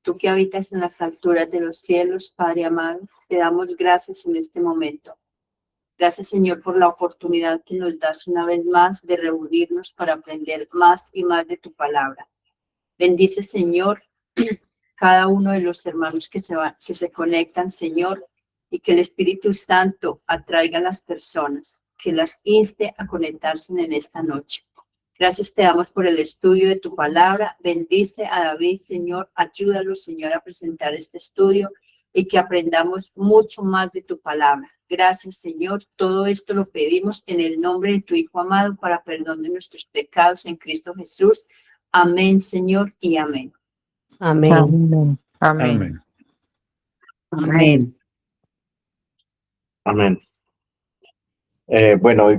tú que habitas en las alturas de los cielos, Padre amado, te damos gracias en este momento. Gracias, Señor, por la oportunidad que nos das una vez más de reunirnos para aprender más y más de tu palabra. Bendice, Señor, cada uno de los hermanos que se conectan, Señor, y que el Espíritu Santo atraiga a las personas, que las inste a conectarse en esta noche. Gracias te damos por el estudio de tu palabra. Bendice a David, Señor. Ayúdalo, Señor, a presentar este estudio y que aprendamos mucho más de tu palabra. Gracias, Señor. Todo esto lo pedimos en el nombre de tu Hijo amado para perdón de nuestros pecados en Cristo Jesús. Amén, Señor, y amén. Amén. Amén. Amén. Amén. Amén. Bueno, hoy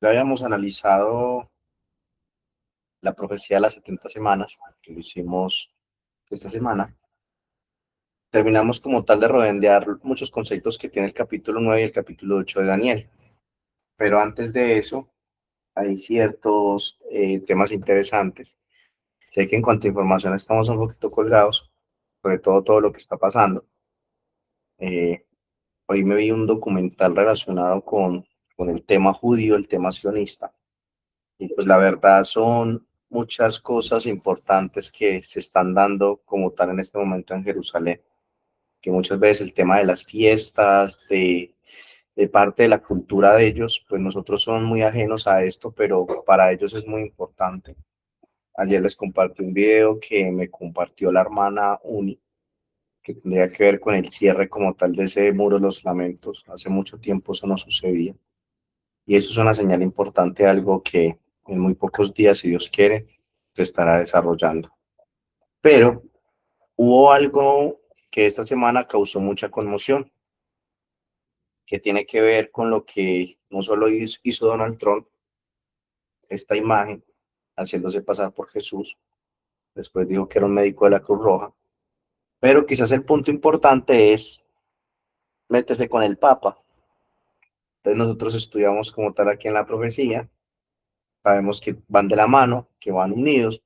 ya habíamos analizado la profecía de las 70 semanas, que lo hicimos esta semana. Terminamos como tal de redondear muchos conceptos que tiene el capítulo 9 y el capítulo 8 de Daniel. Pero antes de eso, hay ciertos temas interesantes. Sé que en cuanto a información estamos un poquito colgados, sobre todo lo que está pasando. Hoy me vi un documental relacionado con el tema judío, el tema sionista. Y pues la verdad son muchas cosas importantes que se están dando como tal en este momento en Jerusalén. Que muchas veces el tema de las fiestas, de parte de la cultura de ellos, pues nosotros somos muy ajenos a esto, pero para ellos es muy importante. Ayer les compartí un video que me compartió la hermana Uni, que tendría que ver con el cierre como tal de ese muro de los lamentos. Hace mucho tiempo eso no sucedía. Y eso es una señal importante, algo que en muy pocos días, si Dios quiere, se estará desarrollando. Pero hubo algo que esta semana causó mucha conmoción, que tiene que ver con lo que no solo hizo Donald Trump, esta imagen, haciéndose pasar por Jesús, después dijo que era un médico de la Cruz Roja, pero quizás el punto importante es métese con el Papa. Entonces nosotros estudiamos como tal aquí en la profecía, sabemos que van de la mano, que van unidos,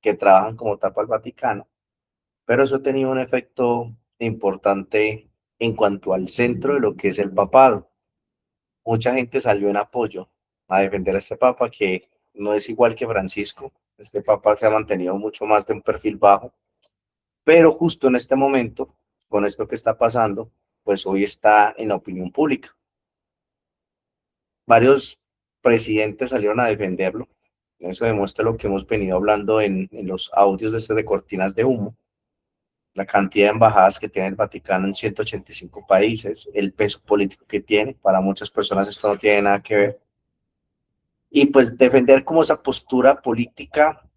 que trabajan como tal para el Vaticano, pero eso tenía un efecto importante en cuanto al centro de lo que es el papado. Mucha gente salió en apoyo a defender a este papa, que no es igual que Francisco. Este papa se ha mantenido mucho más de un perfil bajo, pero justo en este momento, con esto que está pasando, pues hoy está en la opinión pública. Varios presidentes salieron a defenderlo. Eso demuestra lo que hemos venido hablando en los audios de cortinas de humo. La cantidad de embajadas que tiene el Vaticano en 185 países, el peso político que tiene. Para muchas personas esto no tiene nada que ver. Y pues defender como esa postura política,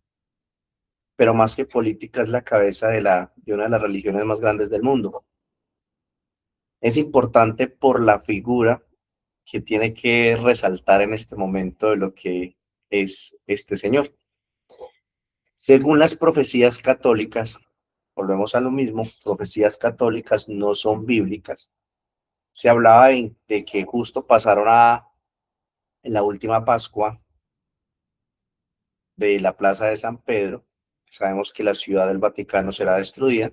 pero más que política es la cabeza de una de las religiones más grandes del mundo. Es importante por la figura que tiene que resaltar en este momento de lo que es este señor. Según las profecías católicas, volvemos a lo mismo, profecías católicas no son bíblicas. Se hablaba de que justo pasaron en la última Pascua de la Plaza de San Pedro. Sabemos que la ciudad del Vaticano será destruida.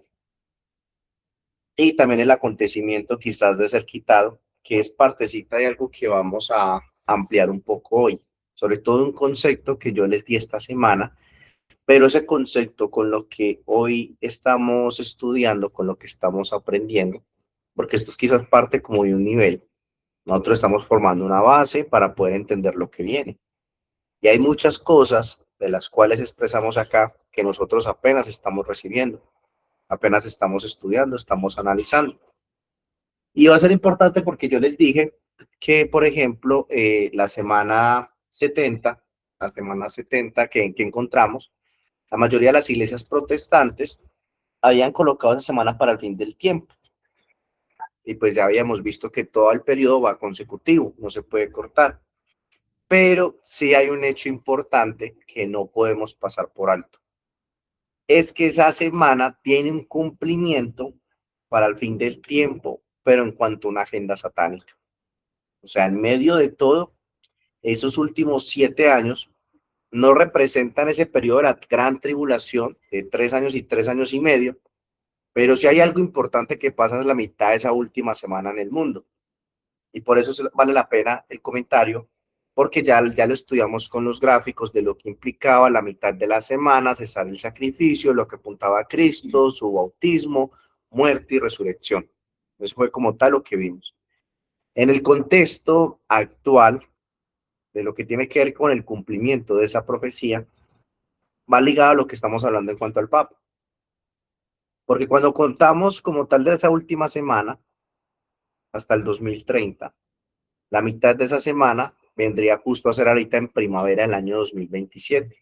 Y también el acontecimiento quizás de ser quitado, que es partecita de algo que vamos a ampliar un poco hoy. Sobre todo un concepto que yo les di esta semana, pero ese concepto con lo que hoy estamos estudiando, con lo que estamos aprendiendo, porque esto es quizás parte como de un nivel. Nosotros estamos formando una base para poder entender lo que viene. Y hay muchas cosas de las cuales expresamos acá que nosotros apenas estamos recibiendo, apenas estamos estudiando, estamos analizando. Y va a ser importante porque yo les dije que, por ejemplo, la semana 70 que encontramos, la mayoría de las iglesias protestantes habían colocado esa semana para el fin del tiempo. Y pues ya habíamos visto que todo el periodo va consecutivo, no se puede cortar. Pero sí hay un hecho importante que no podemos pasar por alto. Es que esa semana tiene un cumplimiento para el fin del tiempo, pero en cuanto a una agenda satánica. O sea, en medio de todo, esos últimos 7 años, no representan ese periodo de la gran tribulación de 3 años y 3 años y medio, pero sí hay algo importante que pasa en la mitad de esa última semana en el mundo. Y por eso vale la pena el comentario, porque ya lo estudiamos con los gráficos de lo que implicaba la mitad de la semana, cesar el sacrificio, lo que apuntaba a Cristo, su bautismo, muerte y resurrección. Eso fue como tal lo que vimos. En el contexto actual, de lo que tiene que ver con el cumplimiento de esa profecía, va ligado a lo que estamos hablando en cuanto al Papa. Porque cuando contamos como tal de esa última semana, hasta el 2030, la mitad de esa semana vendría justo a ser ahorita en primavera del año 2027.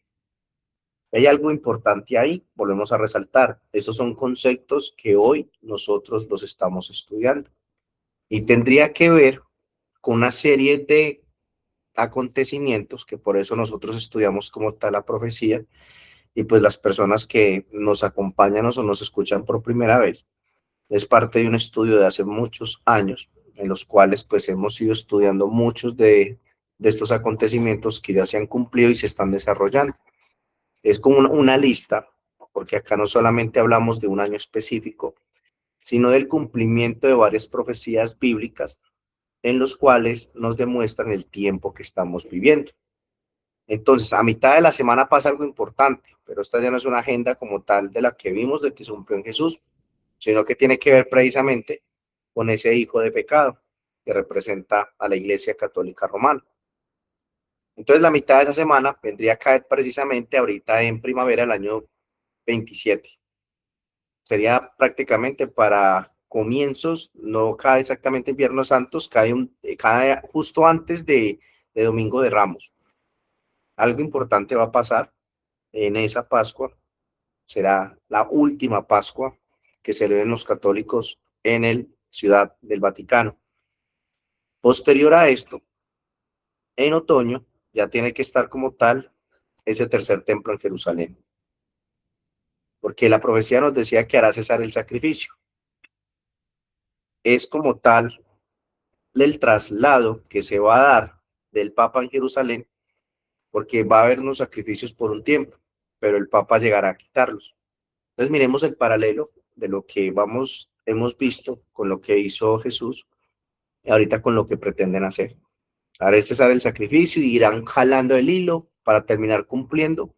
Hay algo importante ahí, volvemos a resaltar, esos son conceptos que hoy nosotros los estamos estudiando y tendría que ver con una serie de acontecimientos que por eso nosotros estudiamos como tal la profecía y pues las personas que nos acompañan o nos escuchan por primera vez, es parte de un estudio de hace muchos años en los cuales pues hemos ido estudiando muchos de estos acontecimientos que ya se han cumplido y se están desarrollando. Es como una lista, porque acá no solamente hablamos de un año específico, sino del cumplimiento de varias profecías bíblicas en los cuales nos demuestran el tiempo que estamos viviendo. Entonces, a mitad de la semana pasa algo importante, pero esta ya no es una agenda como tal de la que vimos de que se cumplió en Jesús, sino que tiene que ver precisamente con ese hijo de pecado que representa a la Iglesia Católica Romana. Entonces, la mitad de esa semana vendría a caer precisamente ahorita en primavera del año 27. Sería prácticamente para comienzos, no cae exactamente en Viernes Santos, cae justo antes de Domingo de Ramos. Algo importante va a pasar en esa Pascua, será la última Pascua que celebren los católicos en la Ciudad del Vaticano. Posterior a esto, en otoño, ya tiene que estar como tal ese tercer templo en Jerusalén, porque la profecía nos decía que hará cesar el sacrificio. Es como tal el traslado que se va a dar del Papa en Jerusalén, porque va a haber unos sacrificios por un tiempo, pero el Papa llegará a quitarlos. Entonces miremos el paralelo de lo que hemos visto con lo que hizo Jesús y ahorita con lo que pretenden hacer. Haré cesar el sacrificio y irán jalando el hilo para terminar cumpliendo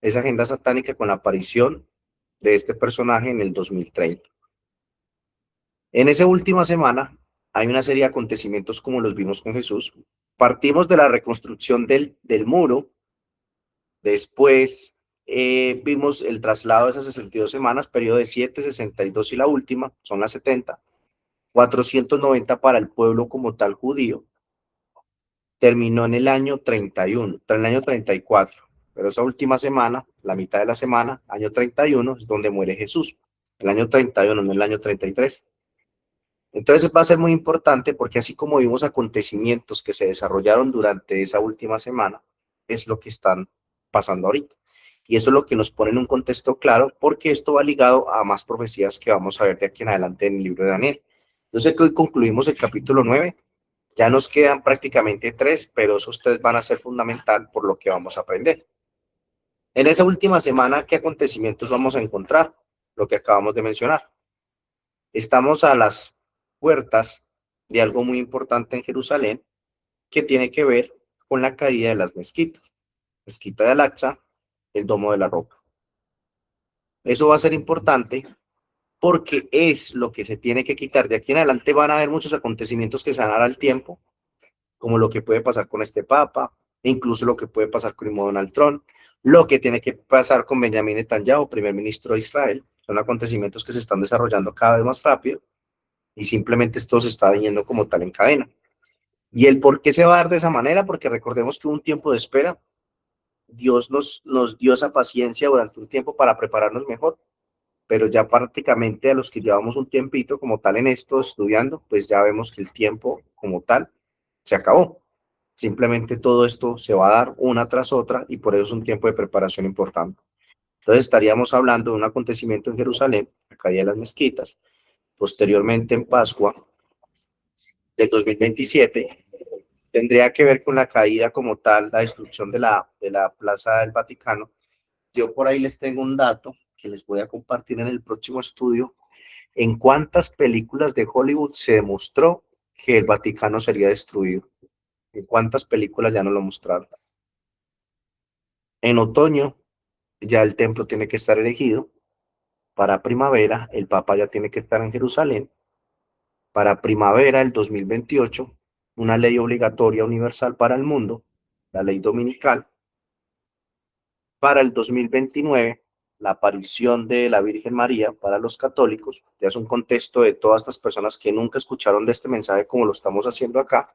esa agenda satánica con la aparición de este personaje en el 2030. En esa última semana hay una serie de acontecimientos como los vimos con Jesús. Partimos de la reconstrucción del muro, después vimos el traslado de esas 62 semanas, periodo de 7, 62 y la última, son las 70, 490 para el pueblo como tal judío. Terminó en el año 31, en el año 34, pero esa última semana, la mitad de la semana, año 31, es donde muere Jesús, el año 31, no el año 33. Entonces va a ser muy importante porque así como vimos acontecimientos que se desarrollaron durante esa última semana, es lo que están pasando ahorita. Y eso es lo que nos pone en un contexto claro, porque esto va ligado a más profecías que vamos a ver de aquí en adelante en el libro de Daniel. Yo sé que hoy concluimos el capítulo 9, ya nos quedan prácticamente 3, pero esos 3 van a ser fundamental por lo que vamos a aprender. En esa última semana, ¿qué acontecimientos vamos a encontrar? Lo que acabamos de mencionar. Estamos a las puertas de algo muy importante en Jerusalén que tiene que ver con la caída de las mezquitas. Mezquita de Al-Aqsa, el Domo de la Roca. Eso va a ser importante porque es lo que se tiene que quitar. De aquí en adelante van a haber muchos acontecimientos que se van a dar al tiempo, como lo que puede pasar con este Papa, e incluso lo que puede pasar con Donald Trump, lo que tiene que pasar con Benjamín Netanyahu, primer ministro de Israel. Son acontecimientos que se están desarrollando cada vez más rápido y simplemente esto se está viniendo como tal en cadena. ¿Y el por qué se va a dar de esa manera? Porque recordemos que hubo un tiempo de espera. Dios nos dio esa paciencia durante un tiempo para prepararnos mejor, pero ya prácticamente a los que llevamos un tiempito como tal en esto estudiando, pues ya vemos que el tiempo como tal se acabó. Simplemente todo esto se va a dar una tras otra y por eso es un tiempo de preparación importante. Entonces estaríamos hablando de un acontecimiento en Jerusalén, la caída de las mezquitas, posteriormente en Pascua del 2027, tendría que ver con la caída como tal, la destrucción de la Plaza del Vaticano. Yo por ahí les tengo un dato que les voy a compartir en el próximo estudio. ¿En cuántas películas de Hollywood se demostró que el Vaticano sería destruido? ¿En cuántas películas ya no lo mostraron? En otoño ya el templo tiene que estar erigido. Para primavera el Papa ya tiene que estar en Jerusalén. Para primavera del 2028, una ley obligatoria universal para el mundo, la ley dominical. Para el 2029, la aparición de la Virgen María para los católicos. Ya es un contexto de todas estas personas que nunca escucharon de este mensaje como lo estamos haciendo acá.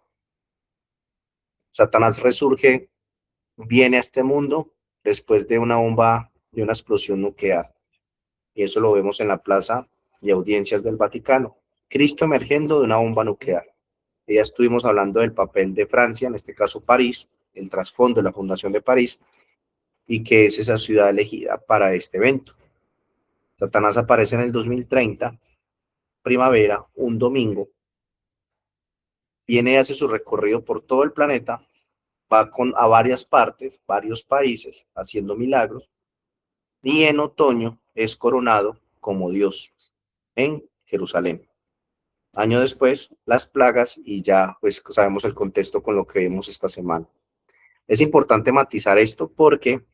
Satanás resurge, viene a este mundo después de una bomba, de una explosión nuclear. Y eso lo vemos en la plaza de audiencias del Vaticano. Cristo emergiendo de una bomba nuclear. Ya estuvimos hablando del papel de Francia, en este caso París, el trasfondo de la fundación de París, y que es esa ciudad elegida para este evento. Satanás aparece en el 2030, primavera, un domingo, viene y hace su recorrido por todo el planeta, va a varias partes, varios países, haciendo milagros, y en otoño es coronado como Dios en Jerusalén. Año después, las plagas y ya pues sabemos el contexto con lo que vemos esta semana. Es importante matizar esto porque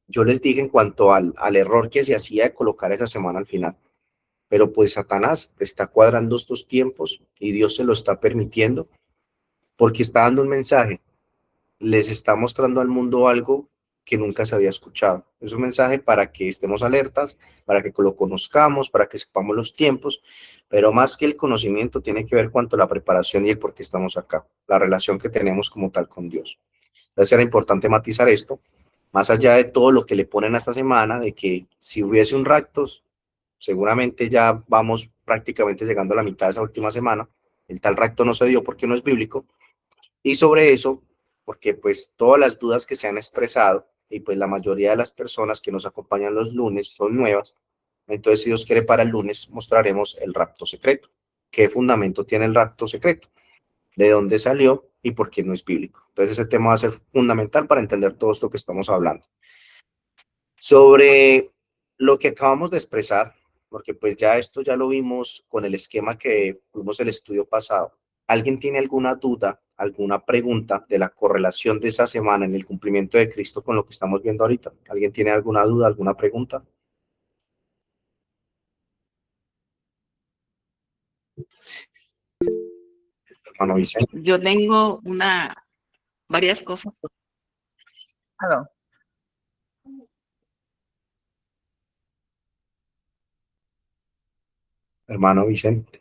yo les dije en cuanto al error que se hacía de colocar esa semana al final, pero pues Satanás está cuadrando estos tiempos y Dios se lo está permitiendo porque está dando un mensaje, les está mostrando al mundo algo que nunca se había escuchado. Es un mensaje para que estemos alertas, para que lo conozcamos, para que sepamos los tiempos, pero más que el conocimiento tiene que ver cuanto a la preparación y el por qué estamos acá, la relación que tenemos como tal con Dios. Entonces era importante matizar esto, más allá de todo lo que le ponen a esta semana, de que si hubiese un rapto, seguramente ya vamos prácticamente llegando a la mitad de esa última semana, el tal rapto no se dio porque no es bíblico, y sobre eso, porque pues todas las dudas que se han expresado, y pues la mayoría de las personas que nos acompañan los lunes son nuevas, entonces si Dios quiere para el lunes mostraremos el rapto secreto. ¿Qué fundamento tiene el rapto secreto? ¿De dónde salió y por qué no es bíblico? Entonces ese tema va a ser fundamental para entender todo esto que estamos hablando. Sobre lo que acabamos de expresar, porque pues ya esto ya lo vimos con el esquema que tuvimos el estudio pasado. ¿Alguien tiene alguna duda, alguna pregunta de la correlación de esa semana en el cumplimiento de Cristo con lo que estamos viendo ahorita? ¿Alguien tiene alguna duda, alguna pregunta? Hermano Vicente. Yo tengo varias cosas. Aló. Hermano Vicente.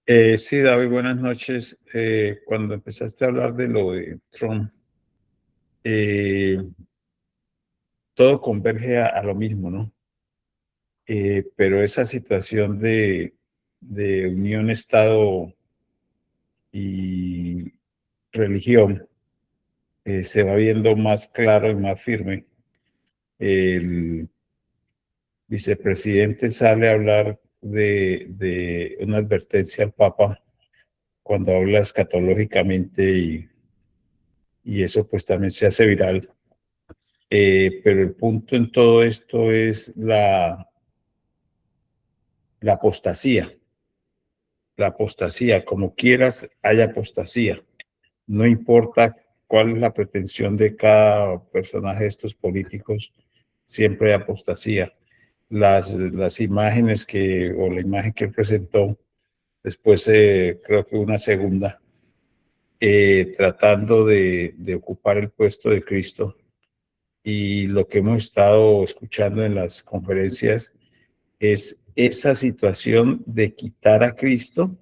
Sí, David, buenas noches. Cuando empezaste a hablar de lo de Trump, todo converge a lo mismo, ¿no? Pero esa situación de unión, Estado y religión se va viendo más claro y más firme. El vicepresidente sale a hablar de una advertencia al Papa cuando habla escatológicamente y eso pues también se hace viral. Pero el punto en todo esto es la apostasía. La apostasía, como quieras, hay apostasía. No importa cuál es la pretensión de cada personaje de estos políticos, siempre hay apostasía. Las imágenes o la imagen que él presentó, después creo que una segunda, tratando de ocupar el puesto de Cristo. Y lo que hemos estado escuchando en las conferencias es esa situación de quitar a Cristo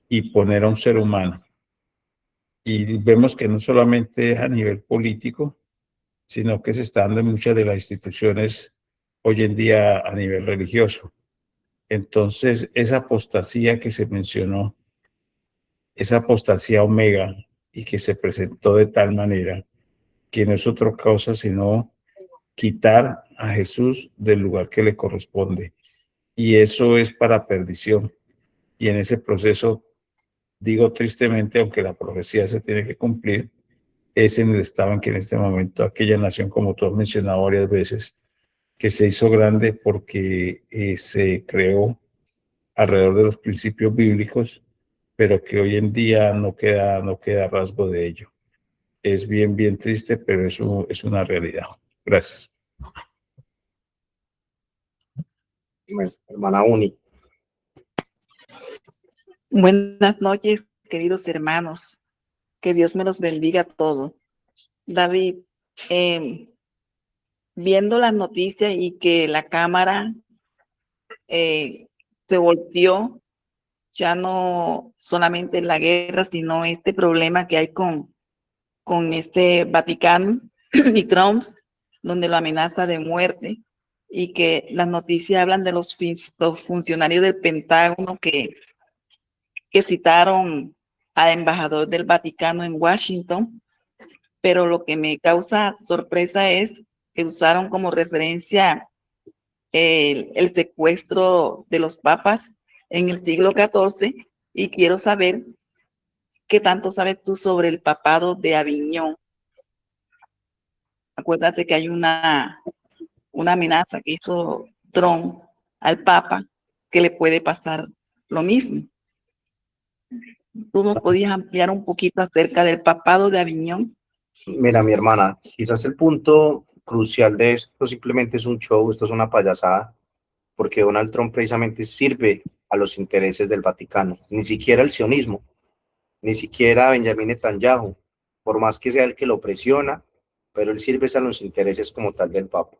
y poner a un ser humano. Y vemos que no solamente es a nivel político, sino que se está dando en muchas de las instituciones hoy en día a nivel religioso. Entonces, esa apostasía que se mencionó, esa apostasía omega y que se presentó de tal manera que no es otra cosa sino quitar a Jesús del lugar que le corresponde. Y eso es para perdición. Y en ese proceso digo tristemente, aunque la profecía se tiene que cumplir, es en el estado en que en este momento aquella nación, como tú has mencionado varias veces, que se hizo grande porque se creó alrededor de los principios bíblicos, pero que hoy en día no queda rasgo de ello. Es bien, bien triste, pero eso es una realidad. Gracias. Bueno, hermana Uni. Buenas noches, queridos hermanos. Que Dios me los bendiga a todos. David, viendo las noticias y que la cámara se volteó, ya no solamente la guerra, sino este problema que hay con este Vaticano y Trump, donde lo amenaza de muerte, y que las noticias hablan de los funcionarios del Pentágono que citaron al embajador del Vaticano en Washington, pero lo que me causa sorpresa es que usaron como referencia el secuestro de los papas en el siglo XIV, y quiero saber qué tanto sabes tú sobre el papado de Aviñón. Acuérdate que hay una amenaza que hizo Trump al Papa, que le puede pasar lo mismo. ¿Tú nos podías ampliar un poquito acerca del papado de Aviñón? Mira, mi hermana, quizás el punto crucial de esto simplemente es un show, esto es una payasada, porque Donald Trump precisamente sirve a los intereses del Vaticano, ni siquiera el sionismo, ni siquiera Benjamín Netanyahu, por más que sea el que lo presiona, pero él sirve a los intereses como tal del Papa.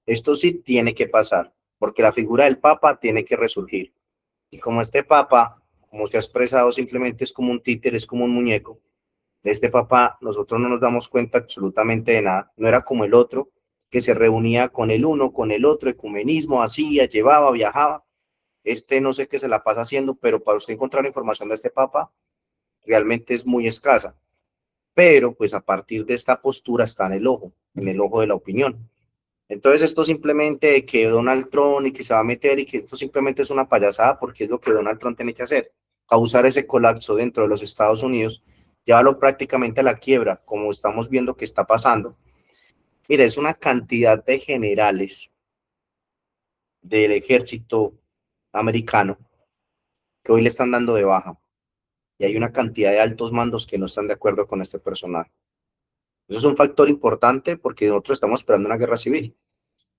Esto sí tiene que pasar, porque la figura del Papa tiene que resurgir. Y como este Papa, como se ha expresado, simplemente es como un títere, es como un muñeco, de este Papa nosotros no nos damos cuenta absolutamente de nada. No era como el otro, que se reunía con el uno, con el otro, ecumenismo, hacía, llevaba, viajaba. Este no sé qué se la pasa haciendo, pero para usted encontrar información de este Papa, realmente es muy escasa. Pero pues a partir de esta postura está en el ojo de la opinión. Entonces esto simplemente que Donald Trump y que se va a meter y que esto simplemente es una payasada, porque es lo que Donald Trump tiene que hacer, causar ese colapso dentro de los Estados Unidos, llevarlo prácticamente a la quiebra, como estamos viendo que está pasando. Mira, es una cantidad de generales del ejército americano que hoy le están dando de baja, y hay una cantidad de altos mandos que no están de acuerdo con este personaje. Eso es un factor importante porque nosotros estamos esperando una guerra civil.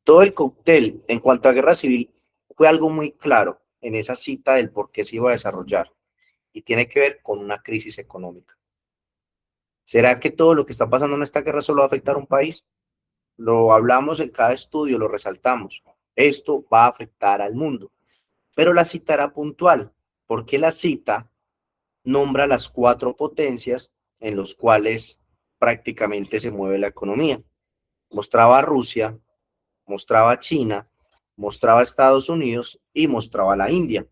Todo el cóctel en cuanto a guerra civil fue algo muy claro en esa cita del por qué se iba a desarrollar, y tiene que ver con una crisis económica. ¿Será que todo lo que está pasando en esta guerra solo va a afectar a un país? Lo hablamos en cada estudio, lo resaltamos. Esto va a afectar al mundo. Pero la cita era puntual, porque la cita nombra las 4 potencias en los cuales prácticamente se mueve la economía. Mostraba a Rusia, mostraba a China, mostraba a Estados Unidos y mostraba a la India.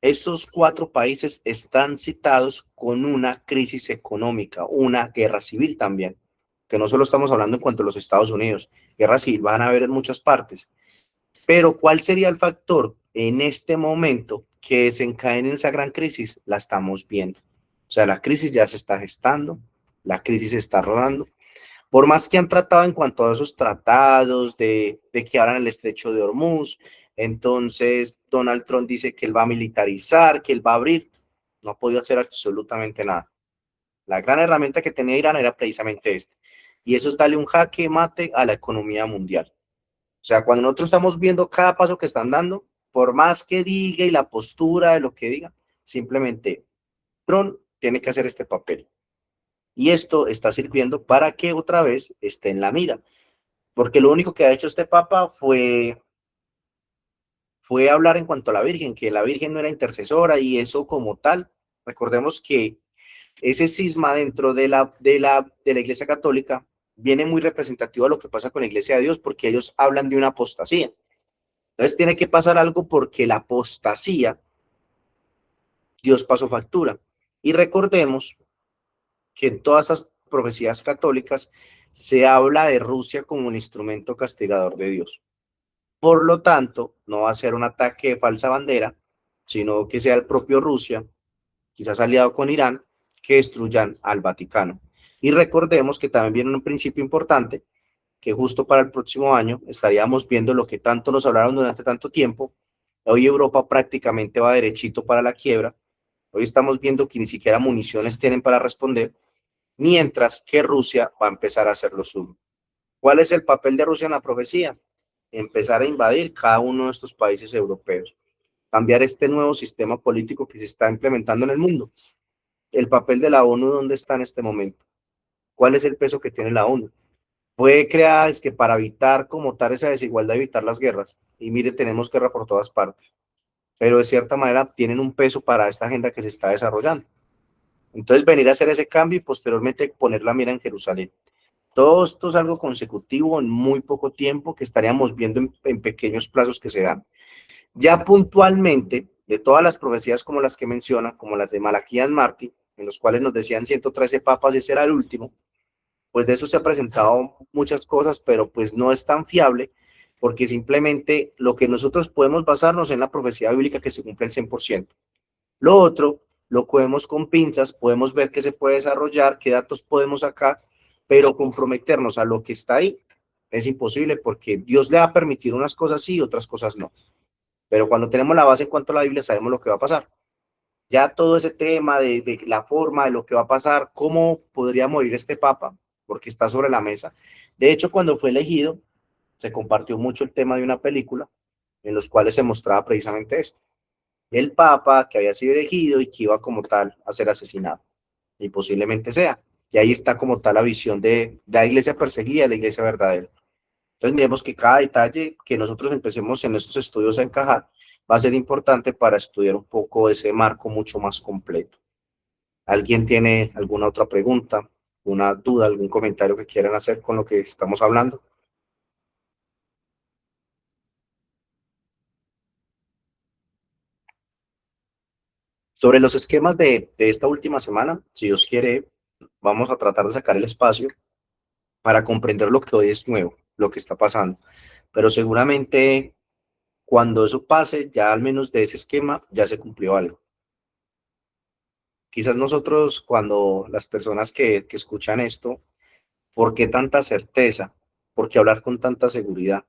Esos 4 países están citados con una crisis económica, una guerra civil también, que no solo estamos hablando en cuanto a los Estados Unidos, guerra civil van a haber en muchas partes. Pero ¿cuál sería el factor en este momento que desencadene esa gran crisis? La estamos viendo. O sea, la crisis ya se está gestando, la crisis se está rodando. Por más que han tratado en cuanto a esos tratados de que abran el estrecho de Hormuz, entonces Donald Trump dice que él va a militarizar, que él va a abrir, no ha podido hacer absolutamente nada. La gran herramienta que tenía Irán era precisamente este, y eso es darle un jaque mate a la economía mundial. O sea, cuando nosotros estamos viendo cada paso que están dando, por más que diga y la postura de lo que diga, simplemente Trump tiene que hacer este papel. Y esto está sirviendo para que otra vez esté en la mira. Porque lo único que ha hecho este Papa fue hablar en cuanto a la Virgen, que la Virgen no era intercesora, y eso como tal. Recordemos que ese cisma dentro de la Iglesia Católica viene muy representativo de lo que pasa con la Iglesia de Dios, porque ellos hablan de una apostasía. Entonces tiene que pasar algo, porque la apostasía, Dios pasó factura. Y recordemos que en todas estas profecías católicas se habla de Rusia como un instrumento castigador de Dios. Por lo tanto, no va a ser un ataque de falsa bandera, sino que sea el propio Rusia quizás aliado con Irán, que destruyan al Vaticano. Y recordemos que también viene un principio importante, que justo para el próximo año estaríamos viendo lo que tanto nos hablaron durante tanto tiempo. Hoy Europa prácticamente va derechito para la quiebra. Hoy estamos viendo que ni siquiera municiones tienen para responder, mientras que Rusia va a empezar a hacer lo suyo. ¿Cuál es el papel de Rusia en la profecía? Empezar a invadir cada uno de estos países europeos, cambiar este nuevo sistema político que se está implementando en el mundo. El papel de la ONU, ¿dónde está en este momento? ¿Cuál es el peso que tiene la ONU? Fue creada es que para evitar como tal esa desigualdad, evitar las guerras. Y mire, tenemos guerra por todas partes. Pero de cierta manera tienen un peso para esta agenda que se está desarrollando. Entonces venir a hacer ese cambio y posteriormente poner la mira en Jerusalén. Todo esto es algo consecutivo en muy poco tiempo que estaríamos viendo en pequeños plazos que se dan. Ya puntualmente, de todas las profecías como las que menciona, como las de Malaquías Martí, en los cuales nos decían 113 papas y ese era el último, pues de eso se ha presentado muchas cosas, pero pues no es tan fiable, porque simplemente lo que nosotros podemos basarnos en la profecía bíblica que se cumple el 100%. Lo otro, lo cogemos con pinzas, podemos ver qué se puede desarrollar, qué datos podemos sacar, pero comprometernos a lo que está ahí es imposible, porque Dios le va a permitir unas cosas sí y otras cosas no. Pero cuando tenemos la base en cuanto a la Biblia, sabemos lo que va a pasar. Ya todo ese tema de la forma, de lo que va a pasar, cómo podría morir este papa, porque está sobre la mesa. De hecho, cuando fue elegido, se compartió mucho el tema de una película en los cuales se mostraba precisamente esto. El papa que había sido elegido y que iba como tal a ser asesinado. Y posiblemente sea. Y ahí está como tal la visión de la iglesia perseguida, de la iglesia verdadera. Entonces miremos que cada detalle que nosotros empecemos en estos estudios a encajar va a ser importante para estudiar un poco ese marco mucho más completo. ¿Alguien tiene alguna otra pregunta, una duda, algún comentario que quieran hacer con lo que estamos hablando? Sobre los esquemas de esta última semana, si Dios quiere, vamos a tratar de sacar el espacio para comprender lo que hoy es nuevo, lo que está pasando. Pero seguramente cuando eso pase, ya al menos de ese esquema, ya se cumplió algo. Quizás nosotros, cuando las personas que escuchan esto, ¿por qué tanta certeza? ¿Por qué hablar con tanta seguridad?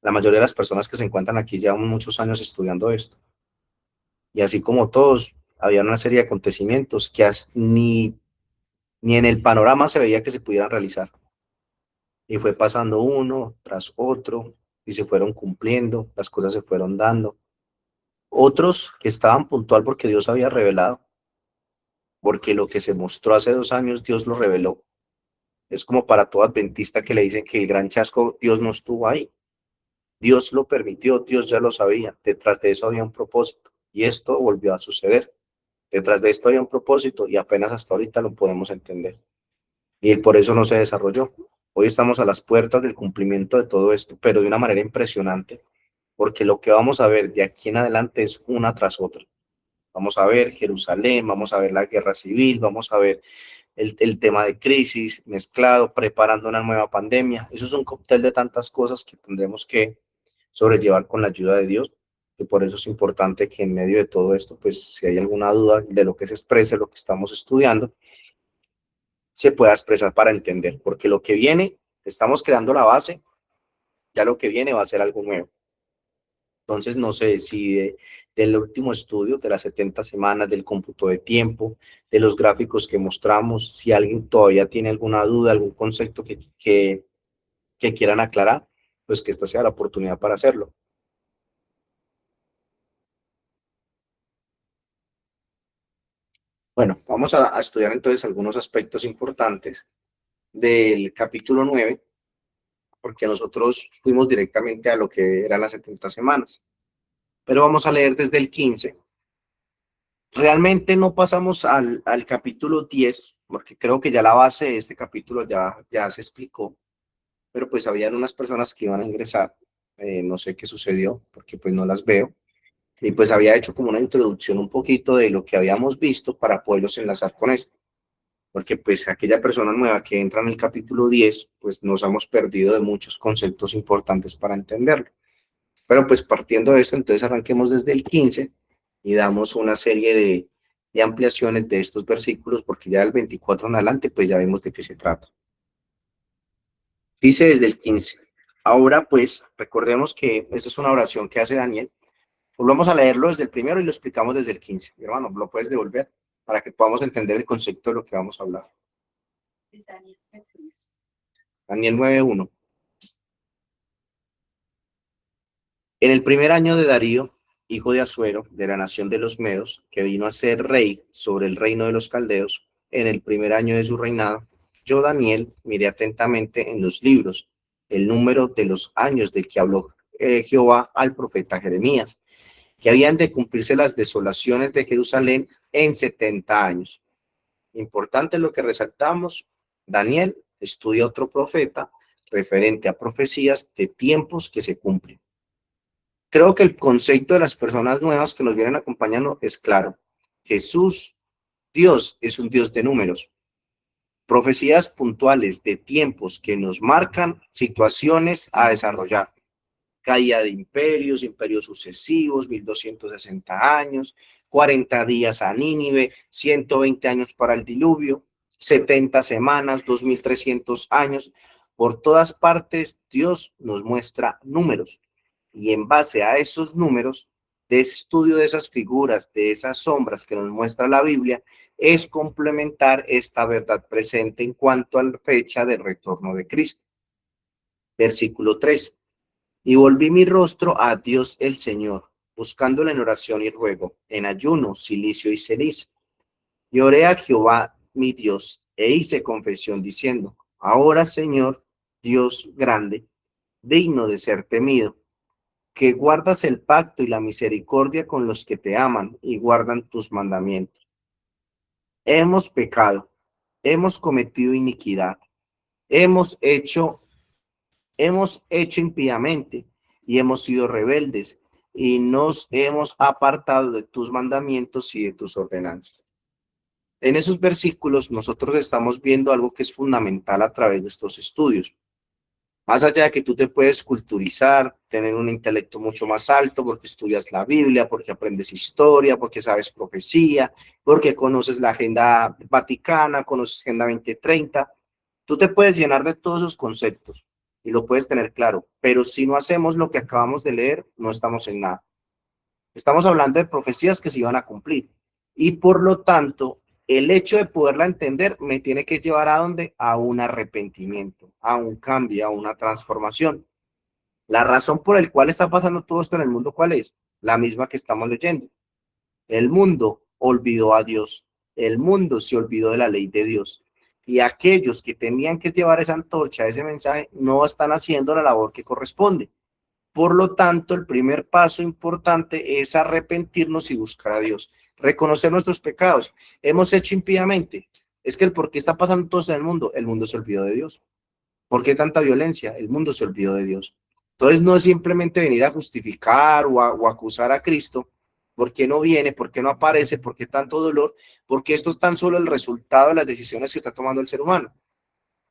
La mayoría de las personas que se encuentran aquí llevan muchos años estudiando esto. Y así como todos, había una serie de acontecimientos que ni en el panorama se veía que se pudieran realizar. Y fue pasando uno tras otro y se fueron cumpliendo, las cosas se fueron dando. Otros que estaban puntual porque Dios había revelado, porque lo que se mostró hace 2 años, Dios lo reveló. Es como para todo adventista que le dicen que el gran chasco, Dios no estuvo ahí. Dios lo permitió, Dios ya lo sabía. Detrás de eso había un propósito y esto volvió a suceder. Detrás de esto había un propósito y apenas hasta ahorita lo podemos entender. Y por eso no se desarrolló. Hoy estamos a las puertas del cumplimiento de todo esto, pero de una manera impresionante, porque lo que vamos a ver de aquí en adelante es una tras otra. Vamos a ver Jerusalén, vamos a ver la guerra civil, vamos a ver el tema de crisis mezclado, preparando una nueva pandemia. Eso es un cóctel de tantas cosas que tendremos que sobrellevar con la ayuda de Dios, y por eso es importante que en medio de todo esto, pues si hay alguna duda de lo que se exprese, lo que estamos estudiando, se pueda expresar para entender, porque lo que viene, estamos creando la base, ya lo que viene va a ser algo nuevo. Entonces, no sé si del último estudio, de las 70 semanas, del cómputo de tiempo, de los gráficos que mostramos, si alguien todavía tiene alguna duda, algún concepto que quieran aclarar, pues que esta sea la oportunidad para hacerlo. Bueno, vamos a estudiar entonces algunos aspectos importantes del capítulo 9, porque nosotros fuimos directamente a lo que eran las 70 semanas. Pero vamos a leer desde el 15. Realmente no pasamos al capítulo 10, porque creo que ya la base de este capítulo ya se explicó, pero pues habían unas personas que iban a ingresar, no sé qué sucedió, porque pues no las veo, y pues había hecho como una introducción un poquito de lo que habíamos visto para poderlos enlazar con esto, porque pues aquella persona nueva que entra en el capítulo 10, pues nos hemos perdido de muchos conceptos importantes para entenderlo. Pero pues partiendo de esto, entonces arranquemos desde el 15 y damos una serie y ampliaciones de estos versículos, porque ya del 24 en adelante, pues ya vemos de qué se trata. Dice desde el 15. Ahora, pues, recordemos que esta es una oración que hace Daniel. Volvamos a leerlo desde el primero y lo explicamos desde el 15. Mi hermano, lo puedes devolver para que podamos entender el concepto de lo que vamos a hablar. Daniel 9:1. En el primer año de Darío, hijo de Asuero, de la nación de los Medos, que vino a ser rey sobre el reino de los caldeos, en el primer año de su reinado, yo, Daniel, miré atentamente en los libros el número de los años del que habló Jehová al profeta Jeremías, que habían de cumplirse las desolaciones de Jerusalén en 70 años. Importante lo que resaltamos, Daniel estudia otro profeta referente a profecías de tiempos que se cumplen. Creo que el concepto de las personas nuevas que nos vienen acompañando es claro. Jesús, Dios, es un Dios de números. Profecías puntuales de tiempos que nos marcan situaciones a desarrollar. Caída de imperios, imperios sucesivos, 1260 años, 40 días a Nínive, 120 años para el diluvio, 70 semanas, 2300 años. Por todas partes, Dios nos muestra números. Y en base a esos números, de ese estudio de esas figuras, de esas sombras que nos muestra la Biblia, es complementar esta verdad presente en cuanto a la fecha del retorno de Cristo. Versículo 3. Y volví mi rostro a Dios el Señor, buscándole en oración y ruego, en ayuno, cilicio y ceniza. Y oré a Jehová mi Dios, e hice confesión diciendo, ahora Señor, Dios grande, digno de ser temido, que guardas el pacto y la misericordia con los que te aman y guardan tus mandamientos. Hemos pecado, hemos cometido iniquidad, hemos hecho impíamente y hemos sido rebeldes y nos hemos apartado de tus mandamientos y de tus ordenanzas. En esos versículos nosotros estamos viendo algo que es fundamental a través de estos estudios. Más allá de que tú te puedes culturizar, tener un intelecto mucho más alto porque estudias la Biblia, porque aprendes historia, porque sabes profecía, porque conoces la Agenda Vaticana, conoces Agenda 2030, tú te puedes llenar de todos esos conceptos y lo puedes tener claro, pero si no hacemos lo que acabamos de leer, no estamos en nada. Estamos hablando de profecías que se iban a cumplir y por lo tanto, el hecho de poderla entender me tiene que llevar ¿a dónde? A un arrepentimiento, a un cambio, a una transformación. La razón por la cual está pasando todo esto en el mundo, ¿cuál es? La misma que estamos leyendo. El mundo olvidó a Dios. El mundo se olvidó de la ley de Dios. Y aquellos que tenían que llevar esa antorcha, ese mensaje, no están haciendo la labor que corresponde. Por lo tanto, el primer paso importante es arrepentirnos y buscar a Dios. Reconocer nuestros pecados. Hemos hecho impíamente. Es que el por qué está pasando todo esto en el mundo se olvidó de Dios. ¿Por qué tanta violencia? El mundo se olvidó de Dios. Entonces no es simplemente venir a justificar o acusar a Cristo. ¿Por qué no viene? ¿Por qué no aparece? ¿Por qué tanto dolor? Porque esto es tan solo el resultado de las decisiones que está tomando el ser humano.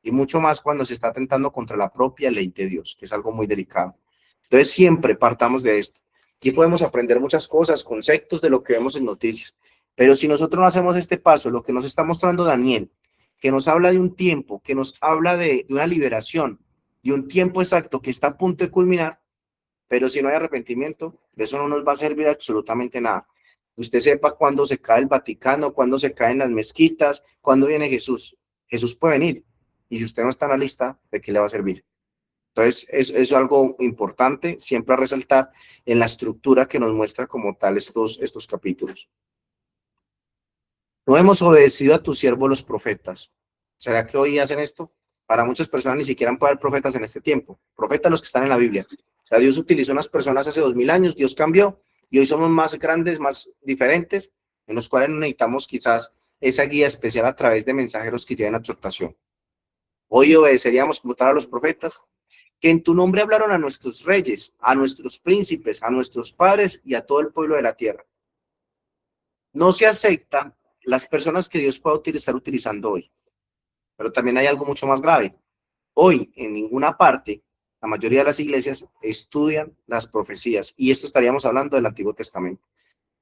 Y mucho más cuando se está atentando contra la propia ley de Dios, que es algo muy delicado. Entonces siempre partamos de esto. Aquí podemos aprender muchas cosas, conceptos de lo que vemos en noticias. Pero si nosotros no hacemos este paso, lo que nos está mostrando Daniel, que nos habla de un tiempo, que nos habla de una liberación, de un tiempo exacto que está a punto de culminar, pero si no hay arrepentimiento, de eso no nos va a servir absolutamente nada. Usted sepa cuándo se cae el Vaticano, cuándo se caen las mezquitas, cuándo viene Jesús. Jesús puede venir, y si usted no está en la lista, ¿de qué le va a servir? Entonces, es algo importante siempre a resaltar en la estructura que nos muestra como tal estos capítulos. No hemos obedecido a tu siervo los profetas. ¿Será que hoy hacen esto? Para muchas personas ni siquiera pueden haber profetas en este tiempo. Profetas los que están en la Biblia. O sea, Dios utilizó unas personas hace 2000 años, Dios cambió y hoy somos más grandes, más diferentes, en los cuales necesitamos quizás esa guía especial a través de mensajeros que lleven exhortación. Hoy obedeceríamos como tal a los profetas, que en tu nombre hablaron a nuestros reyes, a nuestros príncipes, a nuestros padres y a todo el pueblo de la tierra. No se aceptan las personas que Dios pueda estar utilizando hoy. Pero también hay algo mucho más grave. Hoy, en ninguna parte, la mayoría de las iglesias estudian las profecías. Y esto estaríamos hablando del Antiguo Testamento.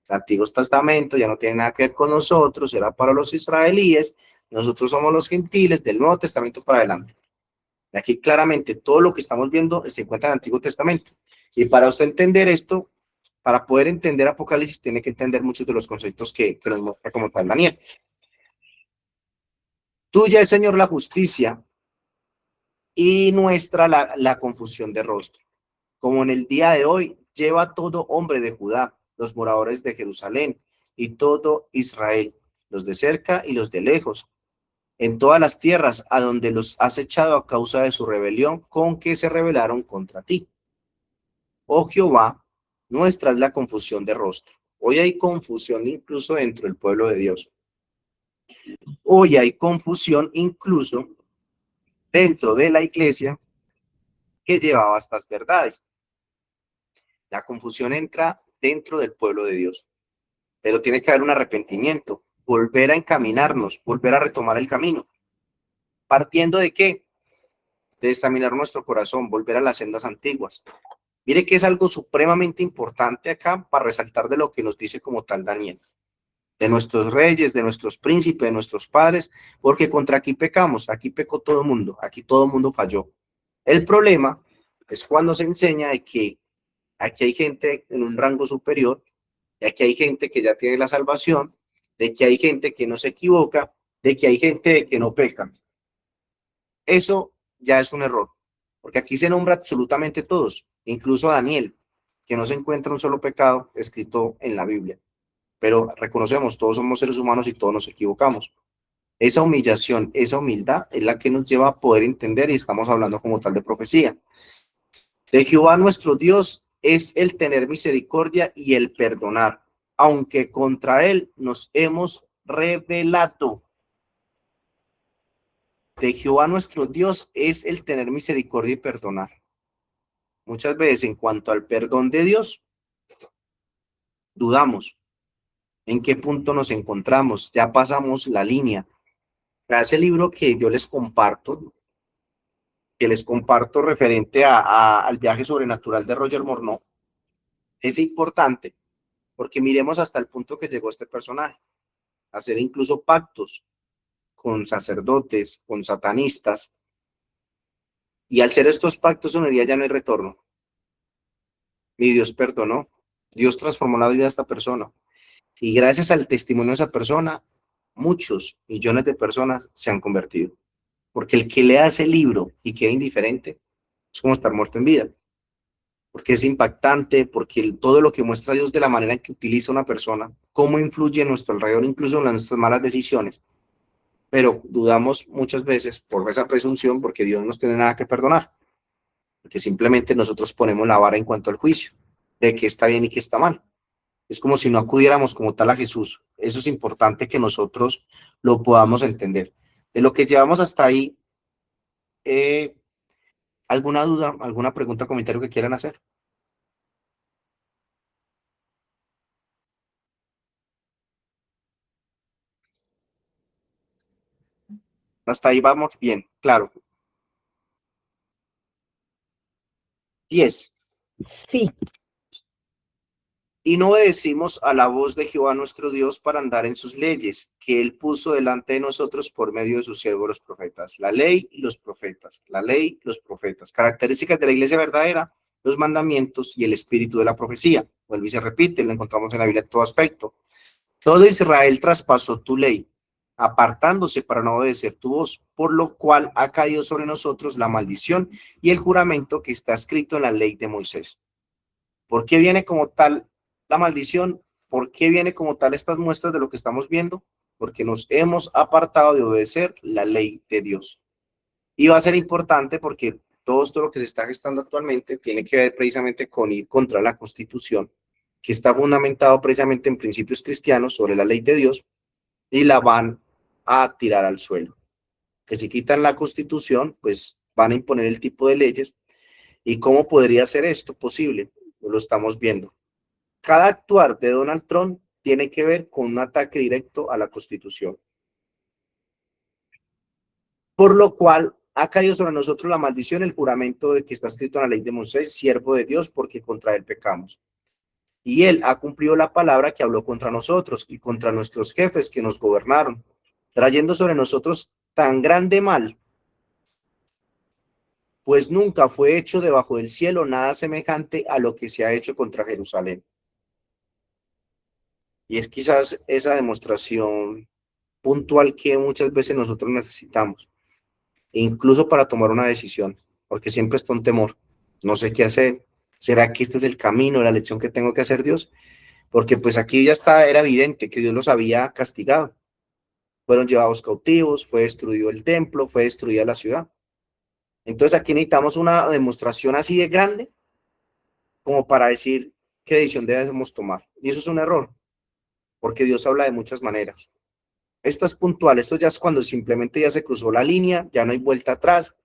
El Antiguo Testamento ya no tiene nada que ver con nosotros, era para los israelíes, nosotros somos los gentiles del Nuevo Testamento para adelante. Y aquí claramente todo lo que estamos viendo se encuentra en el Antiguo Testamento. Y para usted entender esto, para poder entender Apocalipsis, tiene que entender muchos de los conceptos que nos muestra como tal Daniel. Tuya es, Señor, la justicia y nuestra la confusión de rostro. Como en el día de hoy, lleva todo hombre de Judá, los moradores de Jerusalén y todo Israel, los de cerca y los de lejos, en todas las tierras a donde los has echado a causa de su rebelión con que se rebelaron contra ti. Oh Jehová, nuestra es la confusión de rostro. Hoy hay confusión incluso dentro del pueblo de Dios. Hoy hay confusión incluso dentro de la iglesia que llevaba estas verdades. La confusión entra dentro del pueblo de Dios, pero tiene que haber un arrepentimiento, volver a encaminarnos, volver a retomar el camino. ¿Partiendo de qué? De examinar nuestro corazón, volver a las sendas antiguas. Mire que es algo supremamente importante acá para resaltar de lo que nos dice como tal Daniel. De nuestros reyes, de nuestros príncipes, de nuestros padres, porque contra aquí pecamos, aquí pecó todo el mundo, aquí todo el mundo falló. El problema es cuando se enseña de que aquí hay gente en un rango superior, de que hay gente que ya tiene la salvación, de que hay gente que no se equivoca, de que hay gente que no peca. Eso ya es un error, porque aquí se nombra absolutamente todos, incluso a Daniel, que no se encuentra un solo pecado escrito en la Biblia. Pero reconocemos, todos somos seres humanos y todos nos equivocamos. Esa humillación, esa humildad es la que nos lleva a poder entender, y estamos hablando como tal de profecía. De Jehová nuestro Dios es el tener misericordia y el perdonar, aunque contra él nos hemos rebelado. De Jehová nuestro Dios es el tener misericordia y perdonar. Muchas veces en cuanto al perdón de Dios, dudamos. ¿En qué punto nos encontramos? Ya pasamos la línea. Ese libro que yo les comparto, referente al viaje sobrenatural de Roger Morneau, es importante porque miremos hasta el punto que llegó este personaje, a hacer incluso pactos con sacerdotes, con satanistas, y al ser estos pactos un día ya no hay retorno. Y Dios perdonó, Dios transformó la vida de esta persona, y gracias al testimonio de esa persona, muchos millones de personas se han convertido. Porque el que lea ese libro y quede indiferente es como estar muerto en vida. Porque es impactante, porque todo lo que muestra Dios de la manera en que utiliza una persona, cómo influye en nuestro alrededor, incluso en nuestras malas decisiones. Pero dudamos muchas veces por esa presunción, porque Dios no tiene nada que perdonar. Porque simplemente nosotros ponemos la vara en cuanto al juicio, de qué está bien y qué está mal. Es como si no acudiéramos como tal a Jesús. Eso es importante que nosotros lo podamos entender. De lo que llevamos hasta ahí, ¿alguna duda, alguna pregunta, comentario que quieran hacer? Hasta ahí vamos bien, claro. 10. Sí. Y no obedecimos a la voz de Jehová nuestro Dios para andar en sus leyes, que él puso delante de nosotros por medio de sus siervos los profetas. La ley y los profetas, la ley y los profetas. Características de la iglesia verdadera, los mandamientos y el espíritu de la profecía. Vuelve y se repite, lo encontramos en la Biblia en todo aspecto. Todo Israel traspasó tu ley, apartándose para no obedecer tu voz, por lo cual ha caído sobre nosotros la maldición y el juramento que está escrito en la ley de Moisés. ¿Por qué viene como tal la maldición? ¿Por qué viene como tal estas muestras de lo que estamos viendo? Porque nos hemos apartado de obedecer la ley de Dios. Y va a ser importante porque todo esto lo que se está gestando actualmente tiene que ver precisamente con ir contra la Constitución, que está fundamentado precisamente en principios cristianos sobre la ley de Dios, y la van a tirar al suelo. Que si quitan la Constitución, pues van a imponer el tipo de leyes. ¿Y cómo podría ser esto posible? Lo estamos viendo. Cada actuar de Donald Trump tiene que ver con un ataque directo a la Constitución. Por lo cual ha caído sobre nosotros la maldición, el juramento de que está escrito en la ley de Moisés, siervo de Dios, porque contra él pecamos. y él ha cumplido la palabra que habló contra nosotros y contra nuestros jefes que nos gobernaron, trayendo sobre nosotros tan grande mal, pues nunca fue hecho debajo del cielo nada semejante a lo que se ha hecho contra Jerusalén. Y es quizás esa demostración puntual que muchas veces nosotros necesitamos, incluso para tomar una decisión, porque siempre está un temor. No sé qué hacer. ¿Será que este es el camino, la lección que tengo que hacer, Dios? Porque pues aquí ya está, era evidente que Dios los había castigado. Fueron llevados cautivos, fue destruido el templo, fue destruida la ciudad. Entonces aquí necesitamos una demostración así de grande como para decir qué decisión debemos tomar. Y eso es un error, porque Dios habla de muchas maneras. Esto es puntual, esto ya es cuando simplemente ya se cruzó la línea, ya no hay vuelta atrás,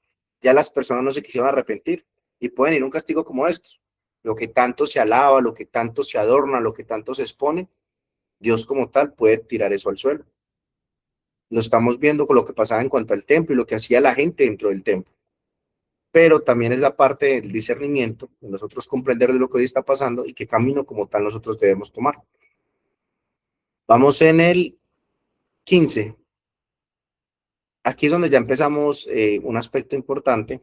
ya las personas no se quisieron arrepentir y pueden ir a un castigo como estos. Lo que tanto se alaba, lo que tanto se adorna, lo que tanto se expone, Dios como tal puede tirar eso al suelo. Lo estamos viendo con lo que pasaba en cuanto al templo y lo que hacía la gente dentro del templo. Pero también es la parte del discernimiento, de nosotros comprender de lo que hoy está pasando y qué camino como tal nosotros debemos tomar. Vamos en el 15. Aquí es donde ya empezamos un aspecto importante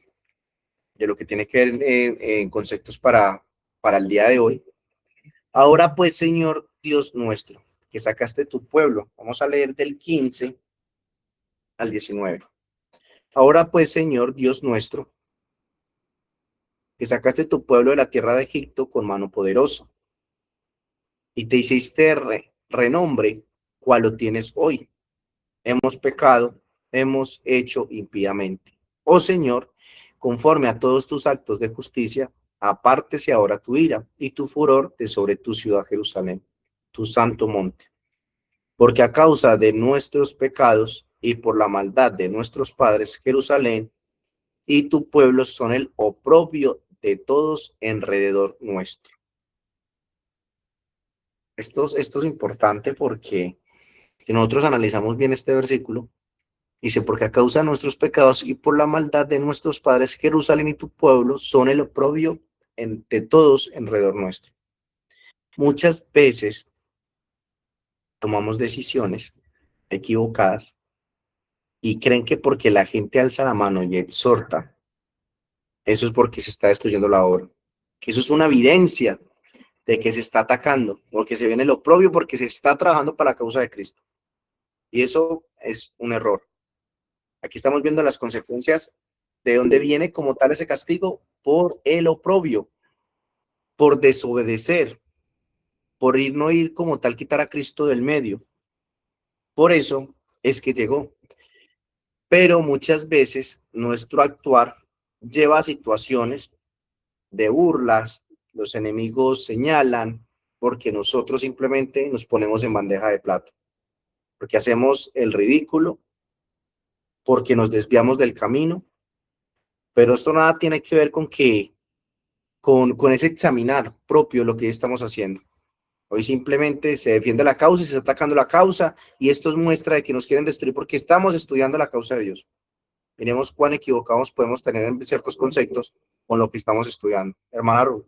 de lo que tiene que ver en conceptos para el día de hoy. Ahora pues, Señor Dios nuestro, que sacaste tu pueblo. Vamos a leer del 15 al 19. Ahora pues, Señor Dios nuestro, que sacaste tu pueblo de la tierra de Egipto con mano poderosa, y te hiciste renombre, cual lo tienes hoy. Hemos pecado, hemos hecho impíamente. Oh Señor, conforme a todos tus actos de justicia, apártese ahora tu ira y tu furor de sobre tu ciudad Jerusalén, tu santo monte. Porque a causa de nuestros pecados y por la maldad de nuestros padres, Jerusalén y tu pueblo son el oprobio de todos alrededor nuestro. Esto es importante porque si nosotros analizamos bien este versículo, dice, porque a causa de nuestros pecados y por la maldad de nuestros padres, Jerusalén y tu pueblo son el oprobio de todos alrededor nuestro. Muchas veces tomamos decisiones equivocadas y creen que porque la gente alza la mano y exhorta, eso es porque se está destruyendo la obra. Que eso es una evidencia de que se está atacando, porque se viene el oprobio, porque se está trabajando para la causa de Cristo. Y eso es un error. Aquí estamos viendo las consecuencias de dónde viene como tal ese castigo, por el oprobio, por desobedecer, por no ir como tal quitar a Cristo del medio. Por eso es que llegó. Pero muchas veces nuestro actuar lleva a situaciones de burlas, los enemigos señalan, porque nosotros simplemente nos ponemos en bandeja de plata, porque hacemos el ridículo, porque nos desviamos del camino, pero esto nada tiene que ver con que con ese examinar propio lo que estamos haciendo. Hoy simplemente se defiende la causa y se está atacando la causa, y esto es muestra de que nos quieren destruir porque estamos estudiando la causa de Dios. Miremos cuán equivocados podemos tener en ciertos conceptos con lo que estamos estudiando. Hermana Ruth.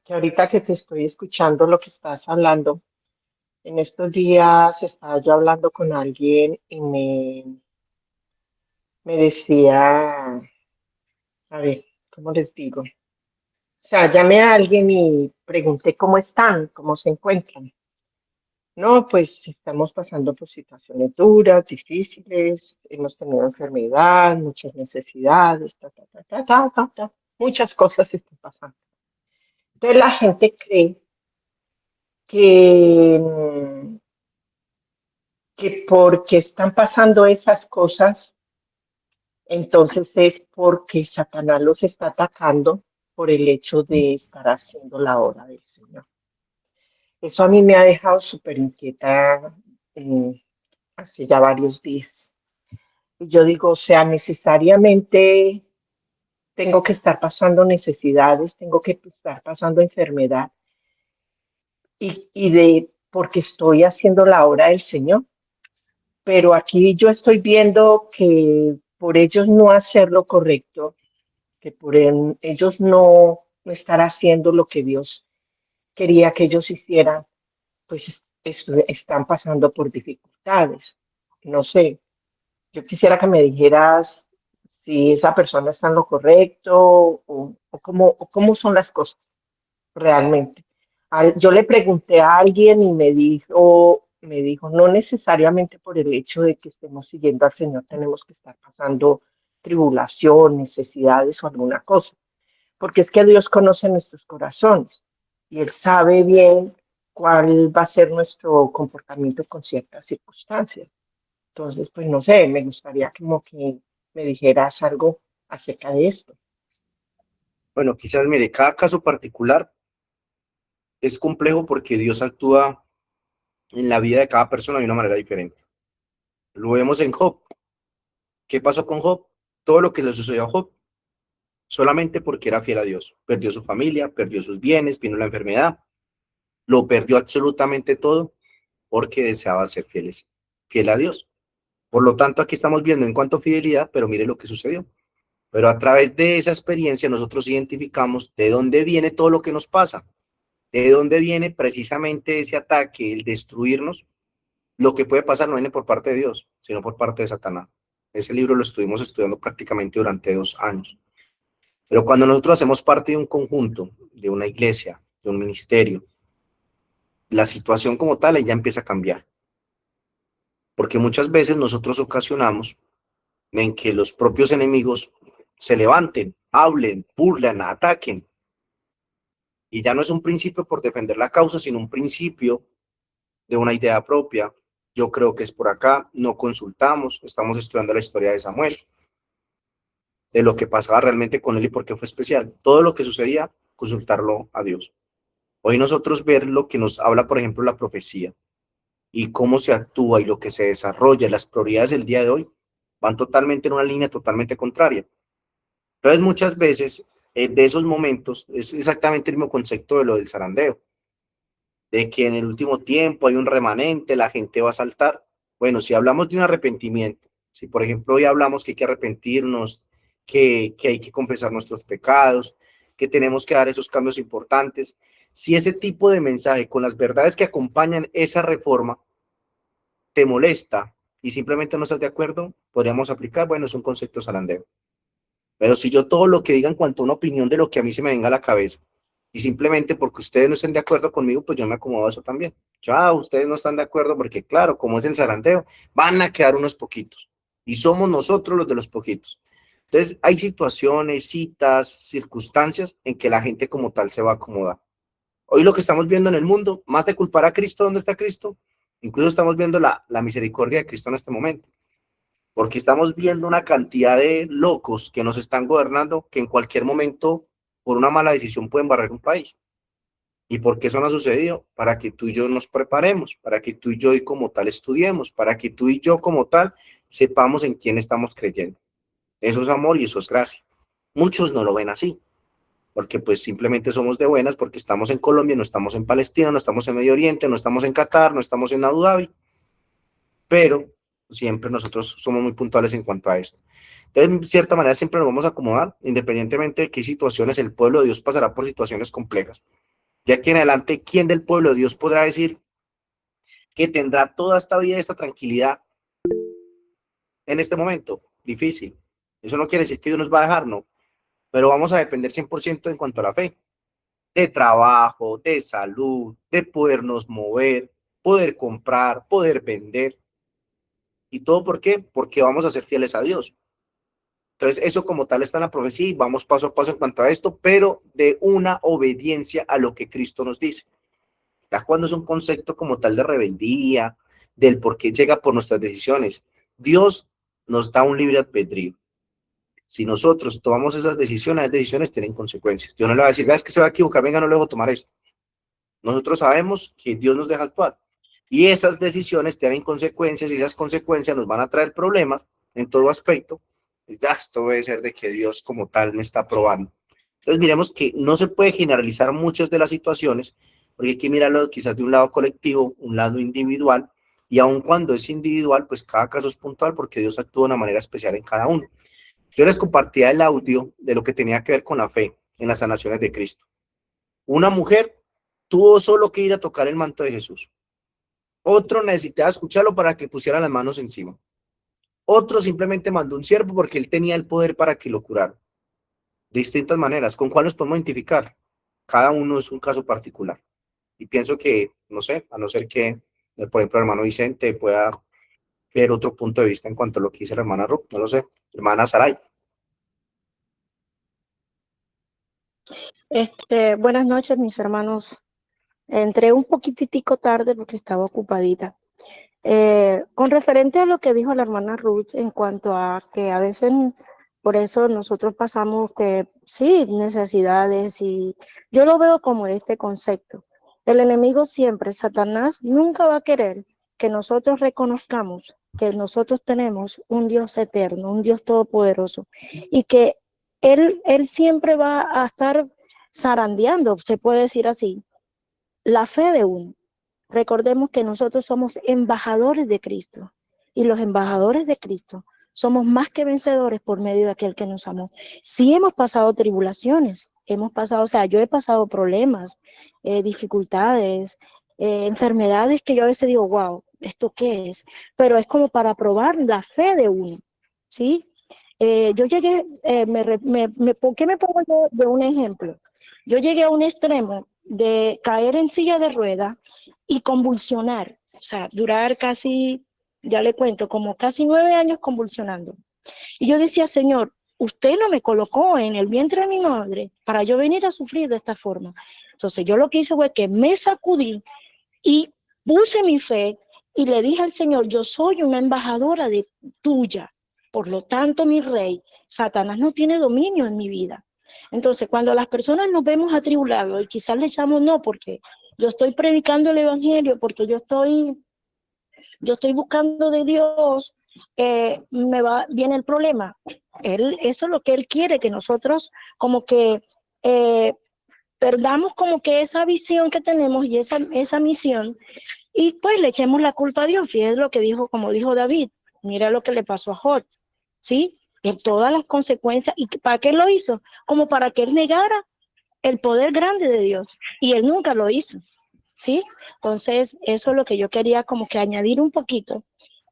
Que ahorita que te estoy escuchando lo que estás hablando, en estos días estaba yo hablando con alguien y me decía, a ver, ¿cómo les digo? O sea, llamé a alguien y pregunté cómo están, cómo se encuentran. No, pues estamos pasando por situaciones duras, difíciles, hemos tenido enfermedad, muchas necesidades, muchas cosas están pasando. Entonces la gente cree que, que porque están pasando esas cosas, entonces es porque Satanás los está atacando por el hecho de estar haciendo la obra del Señor. Eso a mí me ha dejado súper inquieta hace ya varios días. Y yo digo, o sea, necesariamente tengo que estar pasando necesidades, tengo que estar pasando enfermedad y porque estoy haciendo la obra del Señor. Pero aquí yo estoy viendo que por ellos no hacer lo correcto, que por ellos no estar haciendo lo que Dios quería que ellos hicieran, pues están pasando por dificultades. No sé, yo quisiera que me dijeras si esa persona está en lo correcto o cómo son las cosas realmente. Yo le pregunté a alguien y me dijo, no necesariamente por el hecho de que estemos siguiendo al Señor tenemos que estar pasando tribulación, necesidades o alguna cosa, porque es que Dios conoce nuestros corazones y Él sabe bien cuál va a ser nuestro comportamiento con ciertas circunstancias. Entonces, pues no sé, me gustaría como que me dijeras algo acerca de esto. Bueno, quizás, mire, cada caso particular es complejo porque Dios actúa en la vida de cada persona de una manera diferente. Lo vemos en Job. ¿Qué pasó con Job? Todo lo que le sucedió a Job, solamente porque era fiel a Dios. Perdió su familia, perdió sus bienes, vino la enfermedad, lo perdió absolutamente todo porque deseaba ser fiel a Dios. Por lo tanto, aquí estamos viendo en cuanto a fidelidad, pero mire lo que sucedió. Pero a través de esa experiencia nosotros identificamos de dónde viene todo lo que nos pasa, de dónde viene precisamente ese ataque, el destruirnos. Lo que puede pasar no viene por parte de Dios, sino por parte de Satanás. Ese libro lo estuvimos estudiando prácticamente durante 2 años. Pero cuando nosotros hacemos parte de un conjunto, de una iglesia, de un ministerio, la situación como tal ya empieza a cambiar. Porque muchas veces nosotros ocasionamos en que los propios enemigos se levanten, hablen, burlen, ataquen. Y ya no es un principio por defender la causa, sino un principio de una idea propia. Yo creo que es por acá, no consultamos, estamos estudiando la historia de Samuel, de lo que pasaba realmente con él y por qué fue especial. Todo lo que sucedía, consultarlo a Dios. Hoy nosotros ver lo que nos habla, por ejemplo, la profecía y cómo se actúa y lo que se desarrolla, las prioridades del día de hoy, van totalmente en una línea totalmente contraria. Entonces, muchas veces, de esos momentos, es exactamente el mismo concepto de lo del zarandeo, de que en el último tiempo hay un remanente, la gente va a saltar. Bueno, si hablamos de un arrepentimiento, si por ejemplo hoy hablamos que hay que arrepentirnos, que hay que confesar nuestros pecados, que tenemos que dar esos cambios importantes, si ese tipo de mensaje con las verdades que acompañan esa reforma te molesta y simplemente no estás de acuerdo, podríamos aplicar, bueno, es un concepto zarandeo. Pero si yo todo lo que diga en cuanto a una opinión de lo que a mí se me venga a la cabeza, y simplemente porque ustedes no estén de acuerdo conmigo, pues yo me acomodo a eso también. Ustedes no están de acuerdo porque, claro, como es el zarandeo, van a quedar unos poquitos. Y somos nosotros los de los poquitos. Entonces, hay situaciones, citas, circunstancias en que la gente como tal se va a acomodar. Hoy lo que estamos viendo en el mundo, más de culpar a Cristo, ¿dónde está Cristo? Incluso estamos viendo la misericordia de Cristo en este momento. Porque estamos viendo una cantidad de locos que nos están gobernando que en cualquier momento, por una mala decisión, pueden barrer un país. ¿Y por qué eso no ha sucedido? Para que tú y yo nos preparemos, para que tú y yo como tal estudiemos, para que tú y yo como tal sepamos en quién estamos creyendo. Eso es amor y eso es gracia. Muchos no lo ven así, porque pues simplemente somos de buenas, porque estamos en Colombia, no estamos en Palestina, no estamos en Medio Oriente, no estamos en Qatar, no estamos en Abu Dhabi, pero siempre nosotros somos muy puntuales en cuanto a esto. Entonces, de cierta manera, siempre nos vamos a acomodar, independientemente de qué situaciones el pueblo de Dios pasará por situaciones complejas. De aquí en adelante, ¿quién del pueblo de Dios podrá decir que tendrá toda esta vida, esta tranquilidad en este momento? Difícil. Eso no quiere decir que Dios nos va a dejar, no. Pero vamos a depender 100% en cuanto a la fe. De trabajo, de salud, de podernos mover, poder comprar, poder vender. ¿Y todo por qué? Porque vamos a ser fieles a Dios. Entonces, eso como tal está en la profecía y vamos paso a paso en cuanto a esto, pero de una obediencia a lo que Cristo nos dice. Ya cuando es un concepto como tal de rebeldía, del por qué llega por nuestras decisiones, Dios nos da un libre albedrío. Si nosotros tomamos esas decisiones tienen consecuencias. Dios no le va a decir, es que se va a equivocar, venga, no le dejo tomar esto. Nosotros sabemos que Dios nos deja actuar. Y esas decisiones tienen consecuencias y esas consecuencias nos van a traer problemas en todo aspecto. Ya esto debe ser de que Dios como tal me está probando. Entonces miremos que no se puede generalizar muchas de las situaciones, porque hay que mirarlo quizás de un lado colectivo, un lado individual, y aun cuando es individual, pues cada caso es puntual porque Dios actúa de una manera especial en cada uno. Yo les compartía el audio de lo que tenía que ver con la fe en las sanaciones de Cristo. Una mujer tuvo solo que ir a tocar el manto de Jesús. Otro necesitaba escucharlo para que pusiera las manos encima. Otro simplemente mandó un siervo porque él tenía el poder para que lo curara. De distintas maneras. ¿Con cuál nos podemos identificar? Cada uno es un caso particular. Y pienso que, no sé, a no ser que, por ejemplo, el hermano Vicente pueda ver otro punto de vista en cuanto a lo que dice la hermana Ruth, no lo sé, hermana Saray. Buenas noches, mis hermanos. Entré un poquitico tarde porque estaba ocupadita. Con referente a lo que dijo la hermana Ruth en cuanto a que a veces por eso nosotros pasamos que sí, necesidades, y yo lo veo como este concepto. El enemigo siempre, Satanás, nunca va a querer que nosotros reconozcamos que nosotros tenemos un Dios eterno, un Dios todopoderoso, y que él siempre va a estar zarandeando, se puede decir así, la fe de uno. Recordemos que nosotros somos embajadores de Cristo, y los embajadores de Cristo somos más que vencedores por medio de aquel que nos amó. Sí hemos pasado tribulaciones, hemos pasado, o sea, yo he pasado problemas, dificultades, enfermedades que yo a veces digo, wow, ¿esto qué es? Pero es como para probar la fe de uno, ¿sí? Yo llegué, ¿qué me pongo yo de un ejemplo? Yo llegué a un extremo de caer en silla de ruedas y convulsionar, o sea, durar casi, ya le cuento, como casi 9 años convulsionando. Y yo decía, Señor, usted no me colocó en el vientre de mi madre para yo venir a sufrir de esta forma. Entonces yo lo que hice fue que me sacudí y puse mi fe y le dije al Señor, yo soy una embajadora de tuya. Por lo tanto, mi rey, Satanás no tiene dominio en mi vida. Entonces, cuando las personas nos vemos atribulados y quizás le echamos no, porque yo estoy predicando el evangelio, porque yo estoy buscando de Dios, viene el problema. Eso es lo que Él quiere, que nosotros como que eh, perdamos como que esa visión que tenemos y esa misión, y pues le echemos la culpa a Dios. Fíjate lo que dijo, como dijo David, mira lo que le pasó a Job, ¿sí? En todas las consecuencias. ¿Y para qué lo hizo? Como para que él negara el poder grande de Dios, y él nunca lo hizo, ¿sí? Entonces, eso es lo que yo quería como que añadir un poquito.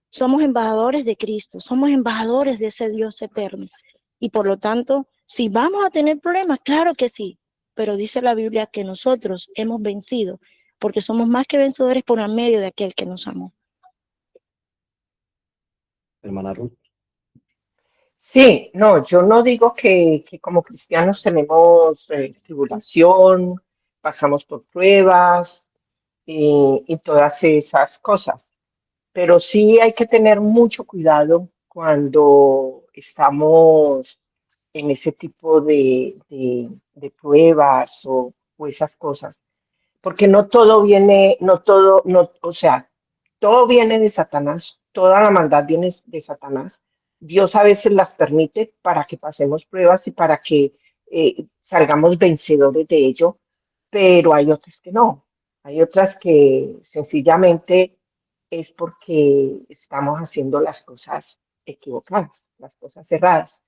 Somos embajadores de Cristo, somos embajadores de ese Dios eterno. Y por lo tanto, si vamos a tener problemas, claro que sí, pero dice la Biblia que nosotros hemos vencido, porque somos más que vencedores por medio de aquel que nos amó. Hermana Ruth. Sí, no, yo no digo que como cristianos tenemos tribulación, pasamos por pruebas y todas esas cosas, pero sí hay que tener mucho cuidado cuando estamos en ese tipo de pruebas o esas cosas, porque no todo viene, no todo, no, o sea, todo viene de Satanás, toda la maldad viene de Satanás. Dios a veces las permite para que pasemos pruebas y para que salgamos vencedores de ello, pero hay otras que no. Hay otras que sencillamente es porque estamos haciendo las cosas equivocadas, las cosas erradas.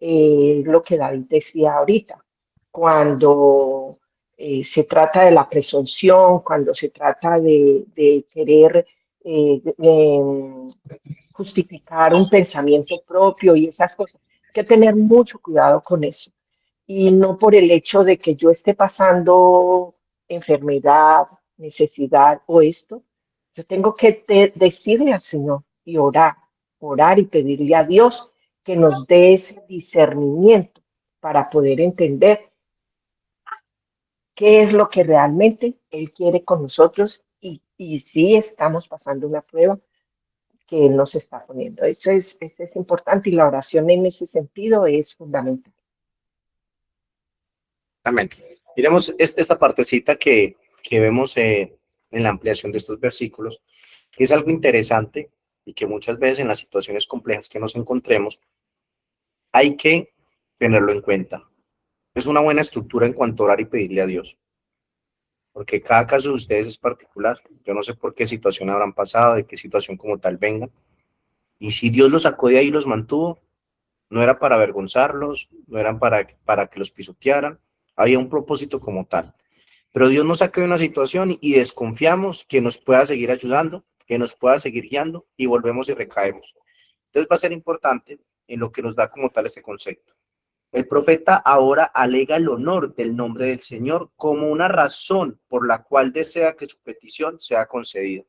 Lo que David decía ahorita, cuando se trata de la presunción, cuando se trata de querer justificar un pensamiento propio y esas cosas. Hay que tener mucho cuidado con eso. Y no por el hecho de que yo esté pasando enfermedad, necesidad o esto, yo tengo que decirle al Señor y orar y pedirle a Dios que nos dé ese discernimiento para poder entender qué es lo que realmente Él quiere con nosotros y si estamos pasando una prueba que Él nos está poniendo. Eso es importante y la oración en ese sentido es fundamental. Amén. Miremos esta partecita que vemos en la ampliación de estos versículos, que es algo interesante y que muchas veces en las situaciones complejas que nos encontremos hay que tenerlo en cuenta. Es una buena estructura en cuanto a orar y pedirle a Dios. porque cada caso de ustedes es particular. Yo no sé por qué situación habrán pasado, de qué situación como tal vengan. Y si Dios los sacó de ahí y los mantuvo, no era para avergonzarlos, no eran para que los pisotearan, había un propósito como tal. Pero Dios nos saca de una situación y desconfiamos que nos pueda seguir ayudando, que nos pueda seguir guiando y volvemos y recaemos. Entonces va a ser importante en lo que nos da como tal este concepto. El profeta ahora alega el honor del nombre del Señor como una razón por la cual desea que su petición sea concedida.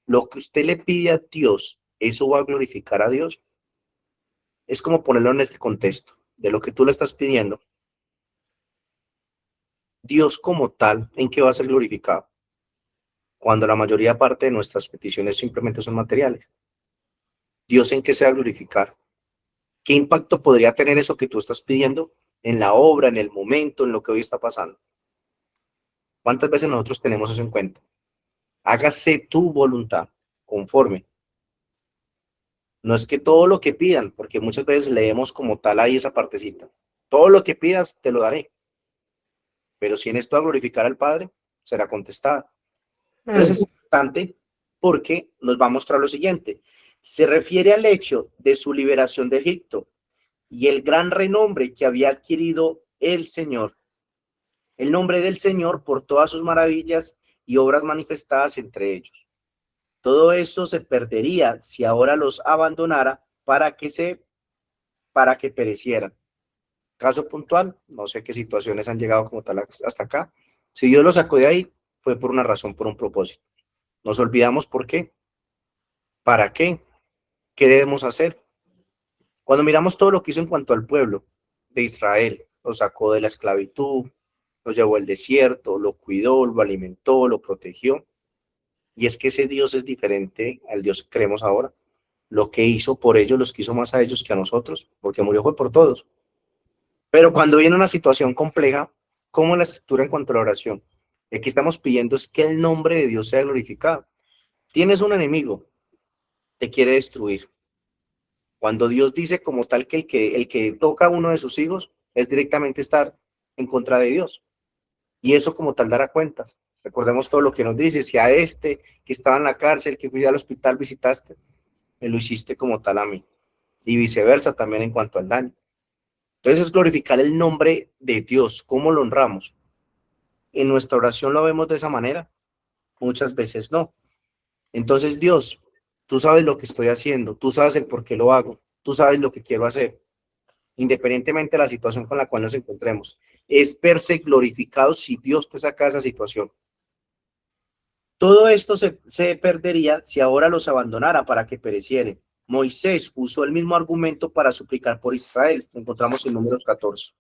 Lo que usted le pide a Dios, ¿eso va a glorificar a Dios? Es como ponerlo en este contexto, de lo que tú le estás pidiendo. Dios como tal, ¿en qué va a ser glorificado? Cuando la mayoría parte de nuestras peticiones simplemente son materiales. ¿Dios en qué se va a glorificar? ¿Qué impacto podría tener eso que tú estás pidiendo en la obra, en el momento, en lo que hoy está pasando? ¿Cuántas veces nosotros tenemos eso en cuenta? Hágase tu voluntad, conforme. No es que todo lo que pidan, porque muchas veces leemos como tal ahí esa partecita. Todo lo que pidas, te lo daré. Pero si en esto va a glorificar al Padre, será contestada. Entonces es importante porque nos va a mostrar lo siguiente. Se refiere al hecho de su liberación de Egipto y el gran renombre que había adquirido el Señor. El nombre del Señor por todas sus maravillas y obras manifestadas entre ellos. Todo eso se perdería si ahora los abandonara para que perecieran. Caso puntual, no sé qué situaciones han llegado como tal hasta acá. Si Dios los sacó de ahí, fue por una razón, por un propósito. Nos olvidamos por qué, para qué, qué debemos hacer. Cuando miramos todo lo que hizo en cuanto al pueblo de Israel, lo sacó de la esclavitud, lo llevó al desierto, lo cuidó, lo alimentó, lo protegió. Y es que ese Dios es diferente al Dios que creemos ahora. Lo que hizo por ellos, los quiso más a ellos que a nosotros, porque murió fue por todos. Pero cuando viene una situación compleja, como la estructura en cuanto a la oración, aquí estamos pidiendo es que el nombre de Dios sea glorificado. Tienes un enemigo, te quiere destruir. Cuando Dios dice como tal que el que toca a uno de sus hijos es directamente estar en contra de Dios. Y eso como tal dará cuentas. Recordemos todo lo que nos dice, si a este que estaba en la cárcel, que fui al hospital, visitaste, me lo hiciste como tal a mí. Y viceversa también en cuanto al daño. Entonces es glorificar el nombre de Dios. ¿Cómo lo honramos? En nuestra oración lo vemos de esa manera. Muchas veces no. Entonces Dios, tú sabes lo que estoy haciendo, tú sabes el por qué lo hago, tú sabes lo que quiero hacer, independientemente de la situación con la cual nos encontremos. Es verse glorificado si Dios te saca de esa situación. Todo esto se perdería si ahora los abandonara para que perecieren. Moisés usó el mismo argumento para suplicar por Israel. Lo encontramos en Números 14.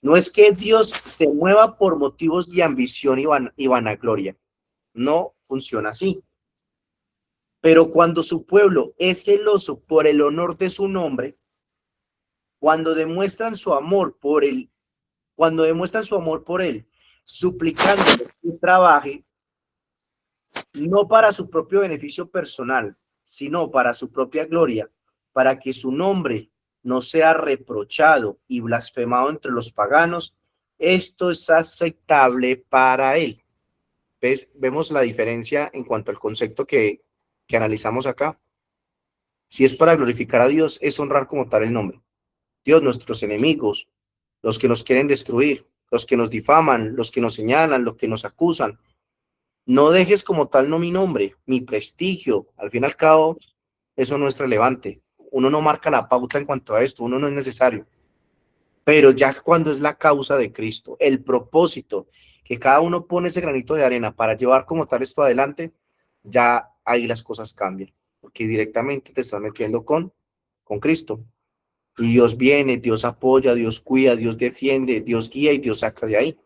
No es que Dios se mueva por motivos de ambición y vanagloria. No funciona así. Pero cuando su pueblo es celoso por el honor de su nombre, cuando demuestran su amor por él, suplicando que trabaje, no para su propio beneficio personal, sino para su propia gloria, para que su nombre no sea reprochado y blasfemado entre los paganos, esto es aceptable para él. ¿Ves? Vemos la diferencia en cuanto al concepto que analizamos acá. Si es para glorificar a Dios, es honrar como tal el nombre. Dios, nuestros enemigos, los que nos quieren destruir, los que nos difaman, los que nos señalan, los que nos acusan, no dejes como tal no mi nombre, mi prestigio. Al fin y al cabo, eso no es relevante. Uno no marca la pauta en cuanto a esto, uno no es necesario. Pero ya cuando es la causa de Cristo, el propósito, que cada uno pone ese granito de arena para llevar como tal esto adelante, ya ahí las cosas cambian, porque directamente te estás metiendo con Cristo. Y Dios viene, Dios apoya, Dios cuida, Dios defiende, Dios guía y Dios saca de ahí.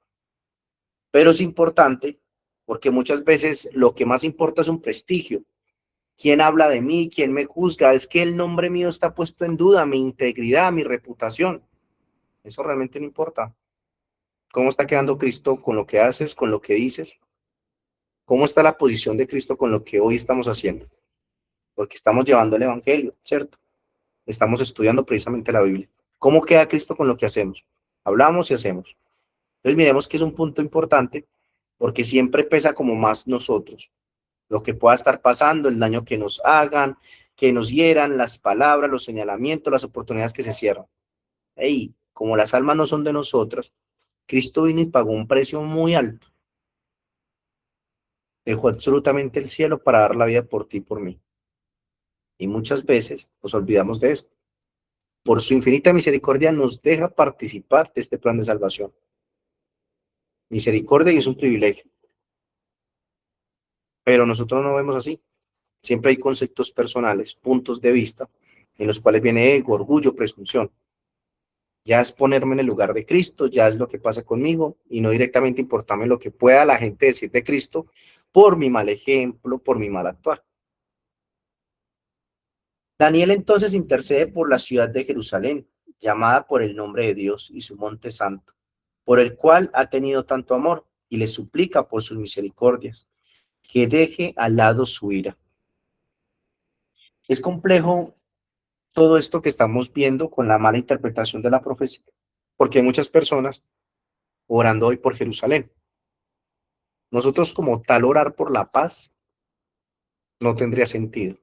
Pero es importante porque muchas veces lo que más importa es un prestigio. ¿Quién habla de mí? ¿Quién me juzga? Es que el nombre mío está puesto en duda, mi integridad, mi reputación. Eso realmente no importa. ¿Cómo está quedando Cristo con lo que haces, con lo que dices? ¿Cómo está la posición de Cristo con lo que hoy estamos haciendo? Porque estamos llevando el Evangelio, ¿cierto? Estamos estudiando precisamente la Biblia. ¿Cómo queda Cristo con lo que hacemos? Hablamos y hacemos. Entonces miremos que es un punto importante porque siempre pesa como más nosotros, lo que pueda estar pasando, el daño que nos hagan, que nos hieran, las palabras, los señalamientos, las oportunidades que se cierran. Y como las almas no son de nosotras, Cristo vino y pagó un precio muy alto. Dejó absolutamente el cielo para dar la vida por ti y por mí. Y muchas veces nos olvidamos de esto. Por su infinita misericordia nos deja participar de este plan de salvación. Misericordia y es un privilegio. Pero nosotros no lo vemos así. Siempre hay conceptos personales, puntos de vista, en los cuales viene ego, orgullo, presunción. Ya es ponerme en el lugar de Cristo, ya es lo que pasa conmigo, y no directamente importarme lo que pueda la gente decir de Cristo por mi mal ejemplo, por mi mal actuar. Daniel entonces intercede por la ciudad de Jerusalén, llamada por el nombre de Dios y su monte santo, por el cual ha tenido tanto amor, y le suplica por sus misericordias, que deje al lado su ira. Es complejo todo esto que estamos viendo con la mala interpretación de la profecía, porque hay muchas personas orando hoy por Jerusalén. Nosotros como tal orar por la paz no tendría sentido,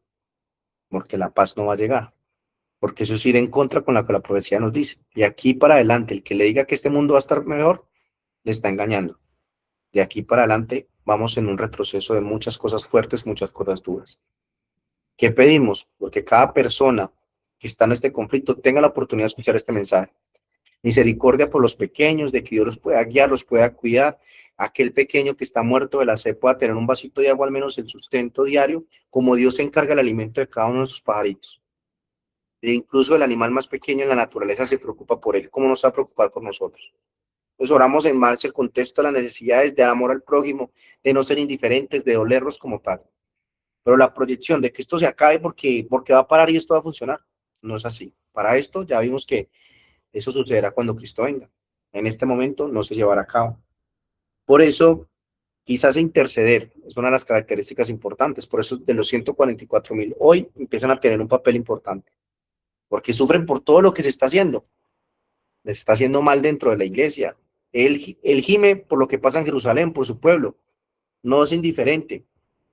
porque la paz no va a llegar, porque eso es ir en contra con lo que la profecía nos dice. Y aquí para adelante, el que le diga que este mundo va a estar mejor, le está engañando. De aquí para adelante vamos en un retroceso de muchas cosas fuertes, muchas cosas duras. ¿Qué pedimos? Porque cada persona que está en este conflicto tenga la oportunidad de escuchar este mensaje. Misericordia por los pequeños, de que Dios los pueda guiar, los pueda cuidar. Aquel pequeño que está muerto de la sed pueda tener un vasito de agua, al menos el sustento diario, como Dios se encarga del alimento de cada uno de sus pajaritos. E incluso el animal más pequeño en la naturaleza se preocupa por él, ¿cómo nos va a preocupar por nosotros? Pues oramos en marcha el contexto de las necesidades de amor al prójimo, de no ser indiferentes, de dolerlos como tal. Pero la proyección de que esto se acabe porque va a parar y esto va a funcionar, no es así. Para esto ya vimos que eso sucederá cuando Cristo venga. En este momento no se llevará a cabo. Por eso, quizás interceder es una de las características importantes. Por eso de los 144,000 hoy empiezan a tener un papel importante. Porque sufren por todo lo que se está haciendo. Les está haciendo mal dentro de la iglesia. Él gime por lo que pasa en Jerusalén, por su pueblo. No es indiferente.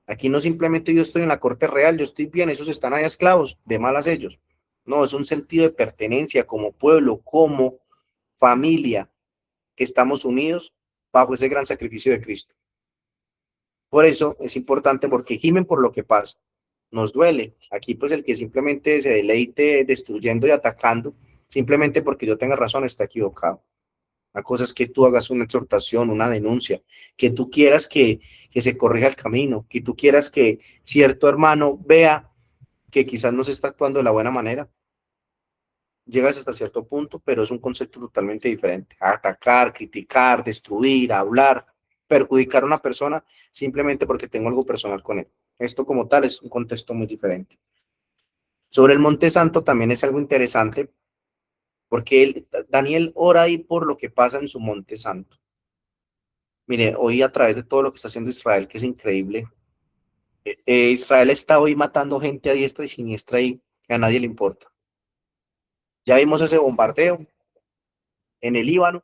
Aquí no simplemente yo estoy en la corte real, yo estoy bien, esos están allá esclavos, de malas ellos. No, es un sentido de pertenencia como pueblo, como familia, que estamos unidos bajo ese gran sacrificio de Cristo. Por eso es importante porque gimen por lo que pasa. Nos duele. Aquí pues el que simplemente se deleite destruyendo y atacando, simplemente porque yo tenga razón, está equivocado. La cosa es que tú hagas una exhortación, una denuncia, que tú quieras que se corrija el camino, que tú quieras que cierto hermano vea que quizás no se está actuando de la buena manera. Llegas hasta cierto punto, pero es un concepto totalmente diferente. Atacar, criticar, destruir, hablar, perjudicar a una persona simplemente porque tengo algo personal con él. Esto como tal es un contexto muy diferente. Sobre el Monte Santo también es algo interesante porque Daniel ora ahí por lo que pasa en su Monte Santo. Mire, hoy a través de todo lo que está haciendo Israel, que es increíble, Israel está hoy matando gente a diestra y siniestra y a nadie le importa. Ya vimos ese bombardeo en el Líbano.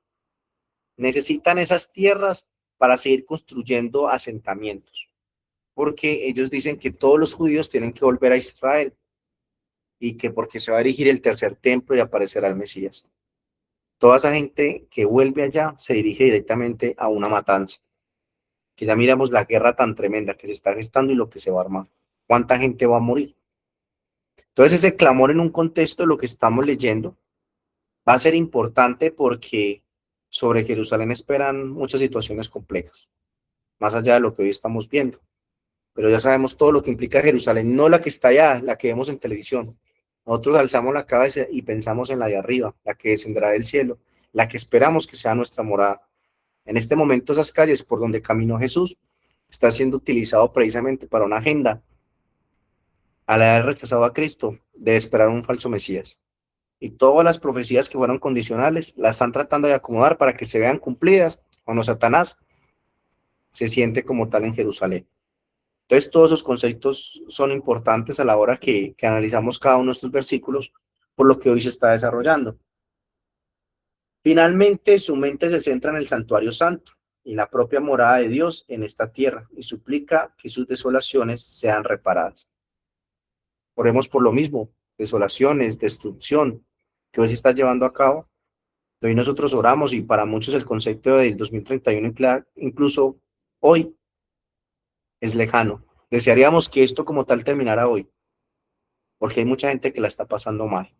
Necesitan esas tierras para seguir construyendo asentamientos, porque ellos dicen que todos los judíos tienen que volver a Israel y que porque se va a erigir el tercer templo y aparecerá el Mesías. Toda esa gente que vuelve allá se dirige directamente a una matanza, que ya miramos la guerra tan tremenda que se está gestando y lo que se va a armar. ¿Cuánta gente va a morir? Entonces ese clamor en un contexto de lo que estamos leyendo va a ser importante porque sobre Jerusalén esperan muchas situaciones complejas, más allá de lo que hoy estamos viendo. Pero ya sabemos todo lo que implica Jerusalén, no la que está allá, la que vemos en televisión. Nosotros alzamos la cabeza y pensamos en la de arriba, la que descenderá del cielo, la que esperamos que sea nuestra morada. En este momento esas calles por donde caminó Jesús está siendo utilizado precisamente para una agenda al haber rechazado a Cristo de esperar un falso Mesías. Y todas las profecías que fueron condicionales las están tratando de acomodar para que se vean cumplidas cuando Satanás se siente como tal en Jerusalén. Entonces todos esos conceptos son importantes a la hora que analizamos cada uno de estos versículos por lo que hoy se está desarrollando. Finalmente, su mente se centra en el santuario santo y la propia morada de Dios en esta tierra y suplica que sus desolaciones sean reparadas. Oremos por lo mismo, desolaciones, destrucción que hoy se está llevando a cabo. Hoy nosotros oramos y para muchos el concepto del 2031 incluso hoy es lejano. Desearíamos que esto como tal terminara hoy, porque hay mucha gente que la está pasando mal.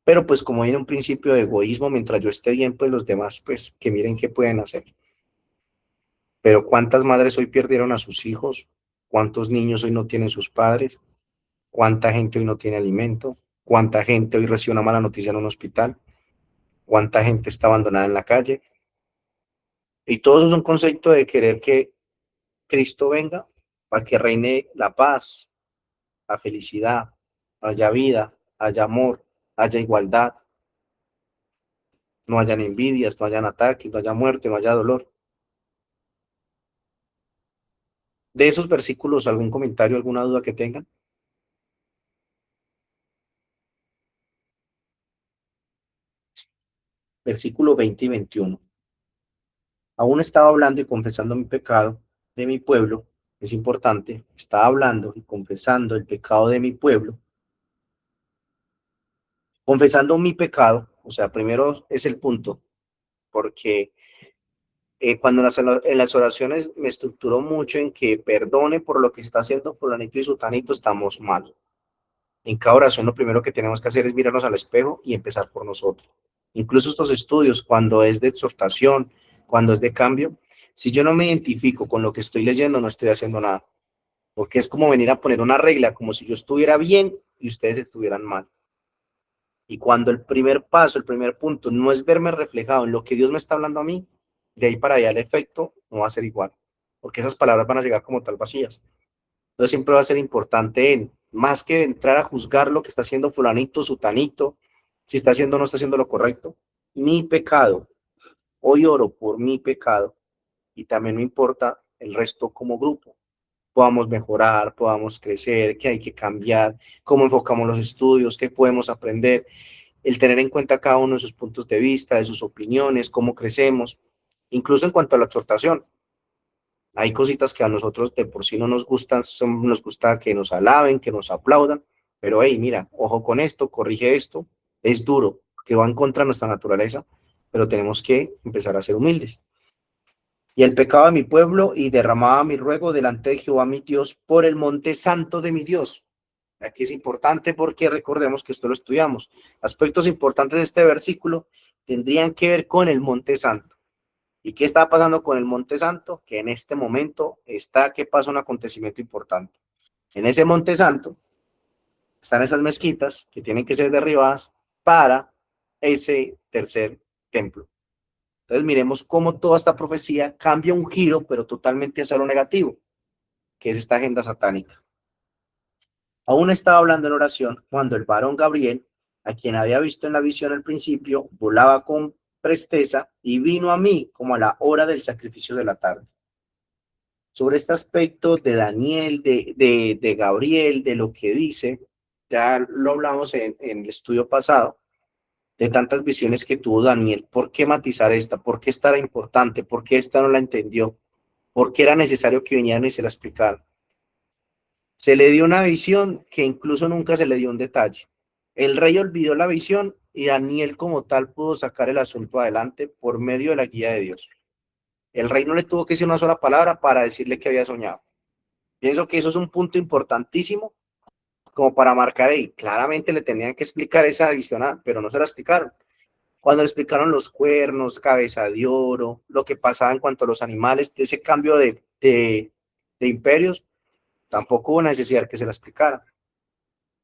Pero pues como hay un principio de egoísmo, mientras yo esté bien, pues los demás, pues que miren qué pueden hacer. Pero ¿cuántas madres hoy perdieron a sus hijos? ¿Cuántos niños hoy no tienen sus padres? ¿Cuánta gente hoy no tiene alimento? ¿Cuánta gente hoy recibe una mala noticia en un hospital? ¿Cuánta gente está abandonada en la calle? Y todo eso es un concepto de querer que Cristo venga para que reine la paz, la felicidad, haya vida, haya amor, haya igualdad, no hayan envidias, no hayan ataques, no haya muerte, no haya dolor. De esos versículos, ¿algún comentario, alguna duda que tengan? Versículo 20 y 21. Aún estaba hablando y confesando mi pecado de mi pueblo. Es importante, estaba hablando y confesando el pecado de mi pueblo. Confesando mi pecado, o sea, primero es el punto, porque cuando en las oraciones me estructuró mucho en que perdone por lo que está haciendo fulanito y sutanito, estamos mal. En cada oración lo primero que tenemos que hacer es mirarnos al espejo y empezar por nosotros. Incluso estos estudios, cuando es de exhortación, cuando es de cambio, si yo no me identifico con lo que estoy leyendo, no estoy haciendo nada. Porque es como venir a poner una regla, como si yo estuviera bien y ustedes estuvieran mal. Y cuando el primer paso, el primer punto, no es verme reflejado en lo que Dios me está hablando a mí, de ahí para allá el efecto no va a ser igual. Porque esas palabras van a llegar como tal vacías. Entonces siempre va a ser importante en, más que entrar a juzgar lo que está haciendo fulanito, sutanito, si está haciendo o no está haciendo lo correcto, mi pecado. Hoy oro por mi pecado y también me importa el resto como grupo. Podamos mejorar, podamos crecer, qué hay que cambiar, cómo enfocamos los estudios, qué podemos aprender, el tener en cuenta cada uno de sus puntos de vista, de sus opiniones, cómo crecemos, incluso en cuanto a la exhortación. Hay cositas que a nosotros de por sí no nos gustan, nos gusta que nos alaben, que nos aplaudan, pero hey, mira, ojo con esto, corrige esto, es duro, que va en contra de nuestra naturaleza, pero tenemos que empezar a ser humildes. Y el pecado de mi pueblo y derramaba mi ruego delante de Jehová mi Dios por el monte santo de mi Dios. Aquí es importante porque recordemos que esto lo estudiamos. Aspectos importantes de este versículo tendrían que ver con el monte santo. ¿Y qué está pasando con el Monte Santo? Que en este momento que pasa un acontecimiento importante. En ese Monte Santo están esas mezquitas que tienen que ser derribadas para ese tercer templo. Entonces miremos cómo toda esta profecía cambia un giro, pero totalmente hacia lo negativo, que es esta agenda satánica. Aún estaba hablando en oración cuando el varón Gabriel, a quien había visto en la visión al principio, volaba con presteza y vino a mí como a la hora del sacrificio de la tarde. Sobre este aspecto de Daniel, de Gabriel, de lo que dice, ya lo hablamos en el estudio pasado, de tantas visiones que tuvo Daniel. ¿Por qué matizar esta? ¿Por qué esta era importante? ¿Por qué esta no la entendió? ¿Por qué era necesario que vinieran y se la explicaran? Se le dio una visión que incluso nunca se le dio un detalle. El rey olvidó la visión y Daniel como tal pudo sacar el asunto adelante por medio de la guía de Dios. El rey no le tuvo que decir una sola palabra para decirle que había soñado. Pienso que eso es un punto importantísimo como para marcar ahí. Claramente le tenían que explicar esa visión, pero no se la explicaron. Cuando le explicaron los cuernos, cabeza de oro, lo que pasaba en cuanto a los animales, de ese cambio de imperios, tampoco hubo necesidad que se la explicara.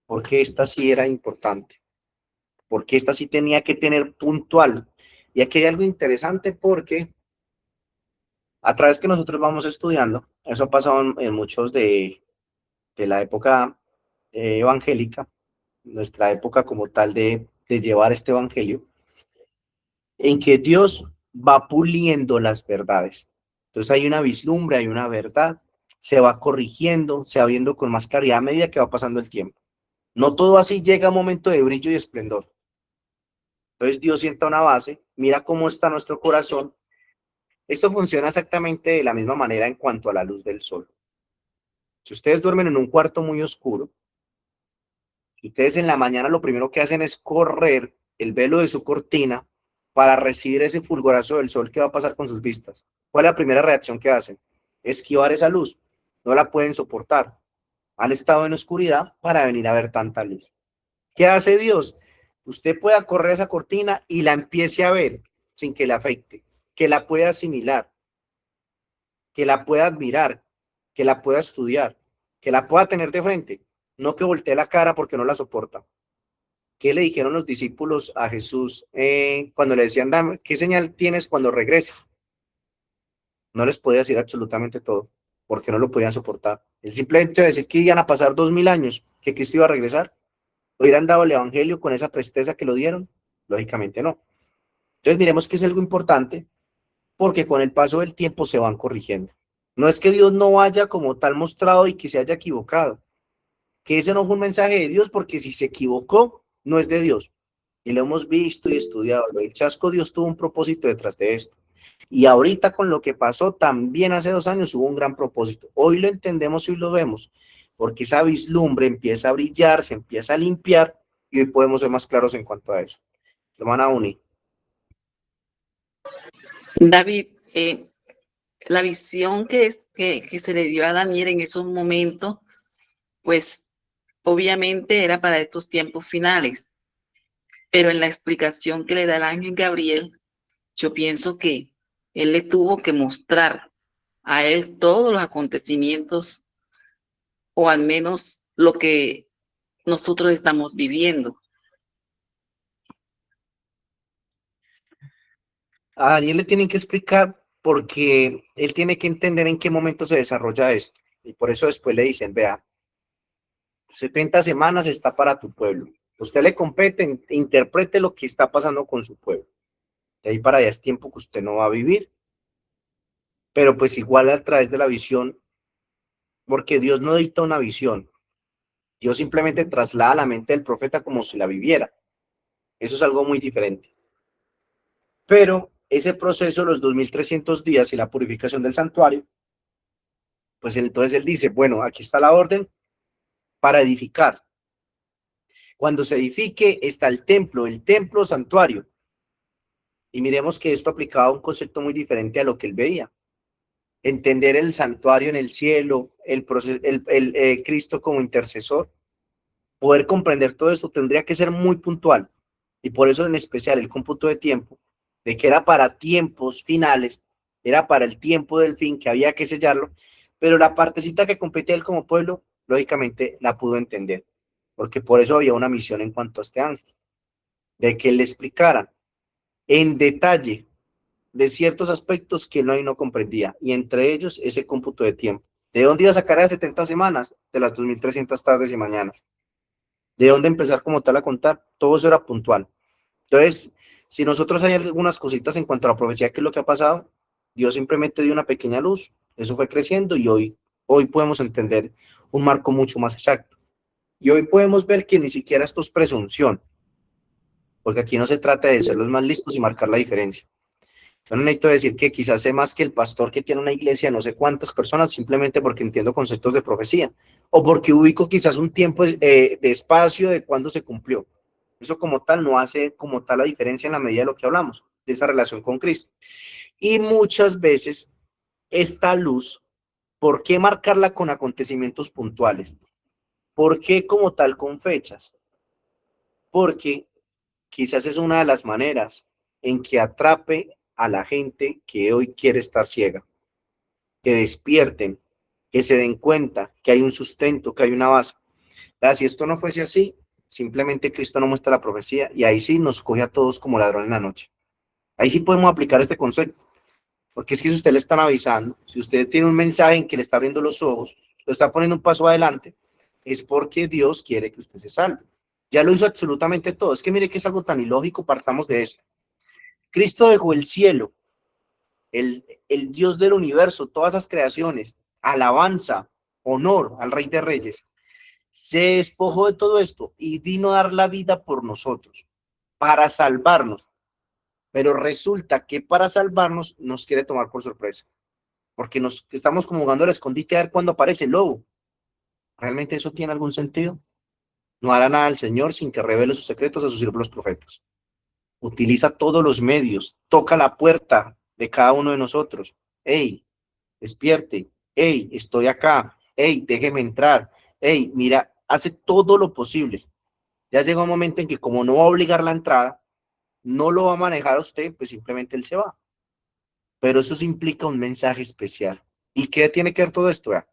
Porque esta sí era importante. Porque esta sí tenía que tener puntual. Y aquí hay algo interesante porque a través que nosotros vamos estudiando, eso ha pasado en muchos de la época evangélica, nuestra época como tal de llevar este evangelio, en que Dios va puliendo las verdades. Entonces hay una vislumbre, hay una verdad, se va corrigiendo, se va viendo con más claridad a medida que va pasando el tiempo. No todo así llega a un momento de brillo y esplendor. Entonces Dios sienta una base, mira cómo está nuestro corazón. Esto funciona exactamente de la misma manera en cuanto a la luz del sol. Si ustedes duermen en un cuarto muy oscuro, ustedes en la mañana lo primero que hacen es correr el velo de su cortina para recibir ese fulgorazo del sol que va a pasar con sus vistas. ¿Cuál es la primera reacción que hacen? Esquivar esa luz. No la pueden soportar. Han estado en oscuridad para venir a ver tanta luz. ¿Qué hace Dios? Usted pueda correr esa cortina y la empiece a ver sin que le afecte, que la pueda asimilar, que la pueda admirar, que la pueda estudiar, que la pueda tener de frente, no que voltee la cara porque no la soporta. ¿Qué le dijeron los discípulos a Jesús cuando le decían, dame, ¿qué señal tienes cuando regreses? No les podía decir absolutamente todo, porque no lo podían soportar. El simple hecho de decir que iban a pasar 2000 años, que Cristo iba a regresar, ¿hubieran dado el evangelio con esa presteza que lo dieron? Lógicamente no. Entonces miremos que es algo importante, porque con el paso del tiempo se van corrigiendo. No es que Dios no haya como tal mostrado y que se haya equivocado, que ese no fue un mensaje de Dios, porque si se equivocó, no es de Dios. Y lo hemos visto y estudiado. El chasco, Dios tuvo un propósito detrás de esto. Y ahorita con lo que pasó, también hace 2 años hubo un gran propósito. Hoy lo entendemos y hoy lo vemos, porque esa vislumbre empieza a brillar, se empieza a limpiar, y hoy podemos ser más claros en cuanto a eso. Hermana Uni. David, la visión que se le dio a Daniel en esos momentos, pues obviamente era para estos tiempos finales, pero en la explicación que le da el ángel Gabriel, yo pienso que él le tuvo que mostrar a él todos los acontecimientos, o al menos lo que nosotros estamos viviendo. A Daniel le tienen que explicar porque él tiene que entender en qué momento se desarrolla esto. Y por eso después le dicen, vea, 70 semanas está para tu pueblo. Usted le compete, interprete lo que está pasando con su pueblo. De ahí para allá es tiempo que usted no va a vivir. Pero pues igual a través de la visión, porque Dios no dicta una visión. Dios simplemente traslada la mente del profeta como si la viviera. Eso es algo muy diferente. Pero ese proceso, los 2300 días y la purificación del santuario, pues entonces él dice, bueno, aquí está la orden para edificar. Cuando se edifique está el templo santuario. Y miremos que esto aplicaba un concepto muy diferente a lo que él veía. Entender el santuario en el cielo, Cristo como intercesor, poder comprender todo esto tendría que ser muy puntual. Y por eso en especial el cómputo de tiempo, de que era para tiempos finales, era para el tiempo del fin, que había que sellarlo, pero la partecita que competía él como pueblo, lógicamente la pudo entender, porque por eso había una misión en cuanto a este ángel, de que le explicaran en detalle de ciertos aspectos que no comprendía, y entre ellos ese cómputo de tiempo. ¿De dónde iba a sacar a 70 semanas? De las 2300 tardes y mañanas. ¿De dónde empezar como tal a contar? Todo eso era puntual. Entonces, si nosotros hay algunas cositas en cuanto a la profecía, ¿qué es lo que ha pasado? Dios simplemente dio una pequeña luz, eso fue creciendo y hoy podemos entender un marco mucho más exacto. Y hoy podemos ver que ni siquiera esto es presunción, porque aquí no se trata de ser los más listos y marcar la diferencia. Yo no necesito decir que quizás sé más que el pastor que tiene una iglesia, no sé cuántas personas, simplemente porque entiendo conceptos de profecía, o porque ubico quizás un tiempo de espacio de cuándo se cumplió. Eso como tal no hace como tal la diferencia en la medida de lo que hablamos, de esa relación con Cristo. Y muchas veces esta luz, ¿por qué marcarla con acontecimientos puntuales? ¿Por qué como tal con fechas? Porque quizás es una de las maneras en que atrape a la gente que hoy quiere estar ciega, que despierten, que se den cuenta que hay un sustento, que hay una base. Si esto no fuese así, simplemente Cristo no muestra la profecía y ahí sí nos coge a todos como ladrón en la noche. Ahí sí podemos aplicar este concepto, porque es que si usted le están avisando, si usted tiene un mensaje en que le está abriendo los ojos, lo está poniendo un paso adelante, es porque Dios quiere que usted se salve. Ya lo hizo absolutamente todo. Es que mire que es algo tan ilógico, partamos de esto. Cristo dejó el cielo, el Dios del universo, todas esas creaciones, alabanza, honor al Rey de Reyes. Se despojó de todo esto y vino a dar la vida por nosotros. para salvarnos. Pero resulta que para salvarnos nos quiere tomar por sorpresa, porque nos estamos como jugando al escondite a ver cuándo aparece el lobo. ¿Realmente eso tiene algún sentido? No hará nada el Señor sin que revele sus secretos a sus siervos los profetas. Utiliza todos los medios, toca la puerta de cada uno de nosotros. ¡Ey, despierte! ¡Ey, estoy acá! ¡Ey, déjeme entrar! ¡Ey, mira! Hace todo lo posible. Ya llega un momento en que como no va a obligar la entrada, no lo va a manejar a usted, pues simplemente él se va. Pero eso sí implica un mensaje especial. ¿Y qué tiene que ver todo esto? Vea,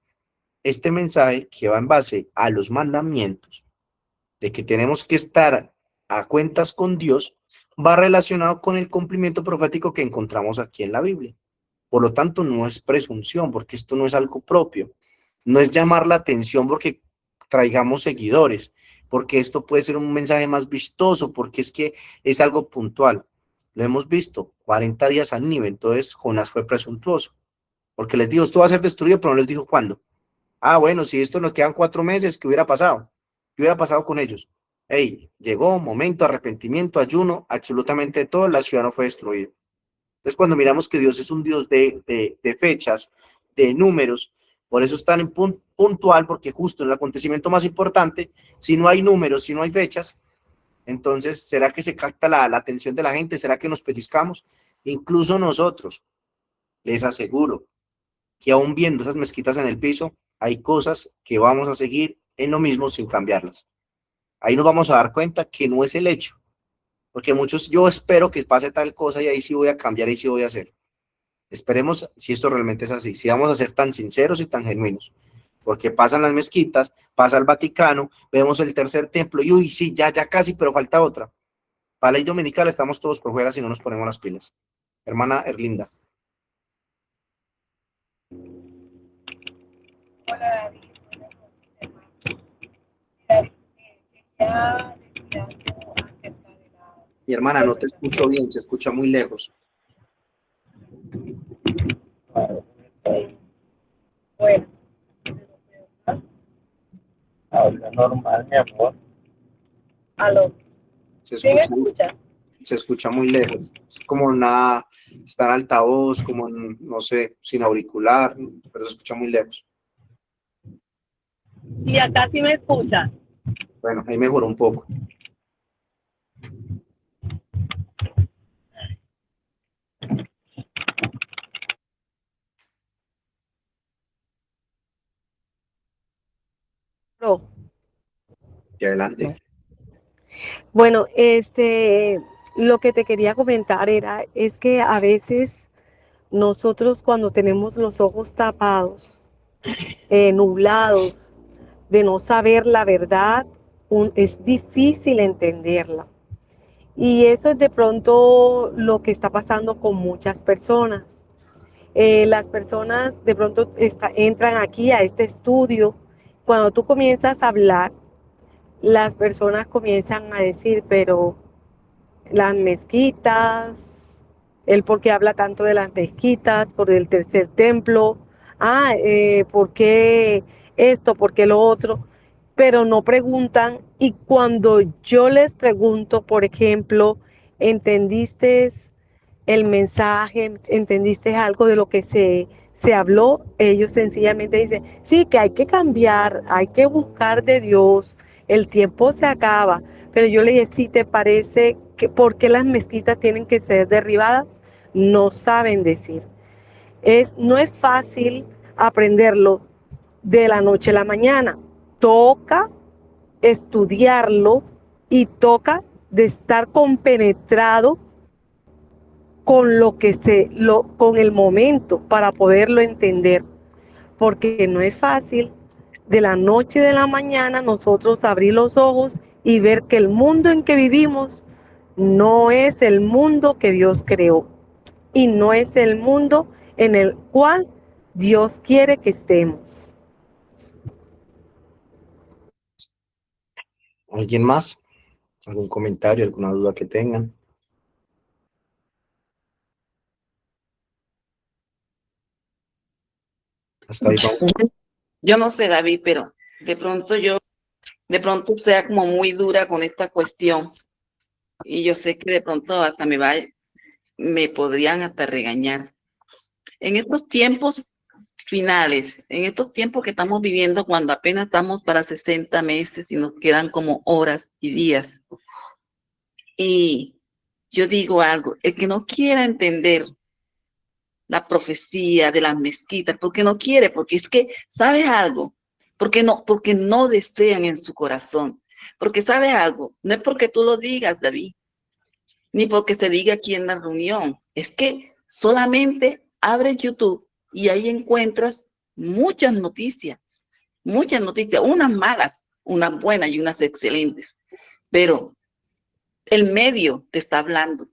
este mensaje que va en base a los mandamientos de que tenemos que estar a cuentas con Dios, va relacionado con el cumplimiento profético que encontramos aquí en la Biblia. Por lo tanto, no es presunción, porque esto no es algo propio. No es llamar la atención porque traigamos seguidores, porque esto puede ser un mensaje más vistoso, porque es que es algo puntual. Lo hemos visto, 40 días al nivel, entonces Jonás fue presuntuoso, porque les dijo, esto va a ser destruido, pero no les dijo cuándo. Ah, bueno, si esto nos quedan 4 meses, ¿qué hubiera pasado? ¿Qué hubiera pasado con ellos? Hey, llegó momento, arrepentimiento, ayuno, absolutamente todo, la ciudad no fue destruida. Entonces, cuando miramos que Dios es un Dios de fechas, de números, por eso es tan puntual, porque justo en el acontecimiento más importante, si no hay números, si no hay fechas, entonces, ¿será que se capta la atención de la gente? ¿Será que nos pellizcamos? Incluso nosotros, les aseguro que aún viendo esas mezquitas en el piso, hay cosas que vamos a seguir en lo mismo sin cambiarlas. Ahí nos vamos a dar cuenta que no es el hecho, porque muchos, yo espero que pase tal cosa y ahí sí voy a cambiar y sí voy a hacer. Esperemos si esto realmente es así, si vamos a ser tan sinceros y tan genuinos, porque pasan las mezquitas, pasa el Vaticano, vemos el tercer templo y uy, sí, ya casi, pero falta otra. Para la ley dominical estamos todos por fuera si no nos ponemos las pilas. Hermana Erlinda. Hola David, David, quería decir algo acerca de la... Mi hermana, no te escucho bien, se escucha muy lejos. Bueno, Habla normal, mi amor. aló, Se ¿sí me escucha, escucha? se escucha muy lejos. Es como una, está en altavoz, como en, no sé, sin auricular, pero se escucha muy lejos. Y acá sí me escucha. Bueno, ahí mejoró un poco. No. Y adelante. Bueno, lo que te quería comentar es que a veces nosotros cuando tenemos los ojos tapados, nublados, de no saber la verdad, es difícil entenderla. Y eso es de pronto lo que está pasando con muchas personas. Las personas de pronto entran aquí a este estudio. Cuando tú comienzas a hablar, las personas comienzan a decir, pero las mezquitas, él por qué habla tanto de las mezquitas, por el tercer templo, por qué esto, por qué lo otro, pero no preguntan. Y cuando yo les pregunto, por ejemplo, ¿entendiste el mensaje? ¿Entendiste algo de lo que se habló? Ellos sencillamente dicen, sí, que hay que cambiar, hay que buscar de Dios, el tiempo se acaba. Pero yo le dije, si te parece que por qué las mezquitas tienen que ser derribadas, no saben decir. No es fácil aprenderlo de la noche a la mañana. Toca estudiarlo y toca de estar compenetrado con con el momento para poderlo entender, porque no es fácil de la noche a la mañana nosotros abrir los ojos y ver que el mundo en que vivimos no es el mundo que Dios creó y no es el mundo en el cual Dios quiere que estemos. ¿Alguien más? ¿Algún comentario, alguna duda que tengan? Hasta ahí vamos. Yo no sé, David, pero de pronto sea como muy dura con esta cuestión, y yo sé que de pronto hasta me podrían hasta regañar. En estos tiempos finales, en estos tiempos que estamos viviendo, cuando apenas estamos para 60 meses y nos quedan como horas y días. Y yo digo algo, el que no quiera entender la profecía de las mezquitas, porque no quiere, porque es que, ¿sabes algo? Porque no desean en su corazón. Porque ¿sabes algo? No es porque tú lo digas, David, ni porque se diga aquí en la reunión. Es que solamente abre YouTube y ahí encuentras muchas noticias, unas malas, unas buenas y unas excelentes, pero el medio te está hablando.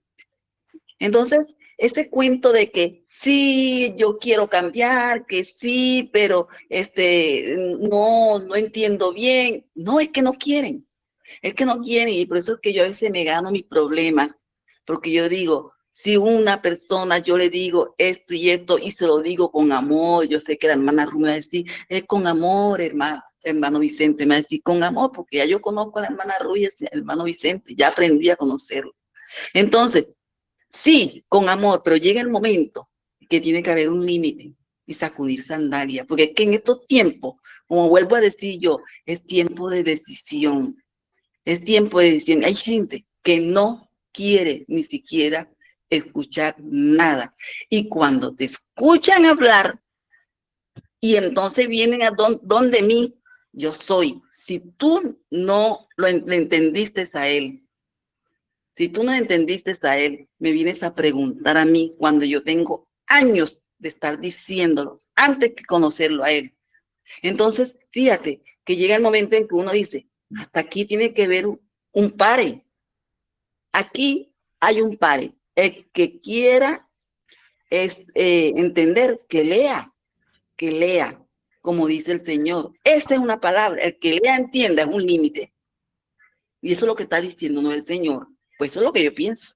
Entonces, ese cuento de que sí, yo quiero cambiar, que sí, pero no entiendo bien. No, es que no quieren. Es que no quieren y por eso es que yo a veces me gano mis problemas, porque yo digo, si una persona yo le digo esto y se lo digo con amor, yo sé que la hermana Rumi va a decir, es con amor, hermano Vicente, me va a decir con amor, porque ya yo conozco a la hermana Rumi y al hermano Vicente, ya aprendí a conocerlo. Entonces, sí, con amor, pero llega el momento que tiene que haber un límite y sacudir sandalia, porque es que en estos tiempos, como vuelvo a decir yo, es tiempo de decisión. Es tiempo de decisión. Hay gente que no quiere ni siquiera escuchar nada. Y cuando te escuchan hablar y entonces vienen a donde mí, yo soy. Si tú no le entendiste a él, si tú no entendiste a él, me vienes a preguntar a mí cuando yo tengo años de estar diciéndolo antes que conocerlo a él. Entonces, fíjate que llega el momento en que uno dice, hasta aquí tiene que ver un pare. Aquí hay un pare. El que quiera entender, que lea, como dice el Señor. Esta es una palabra. El que lea entienda es un límite. Y eso es lo que está diciendo, no el Señor. Pues eso es lo que yo pienso.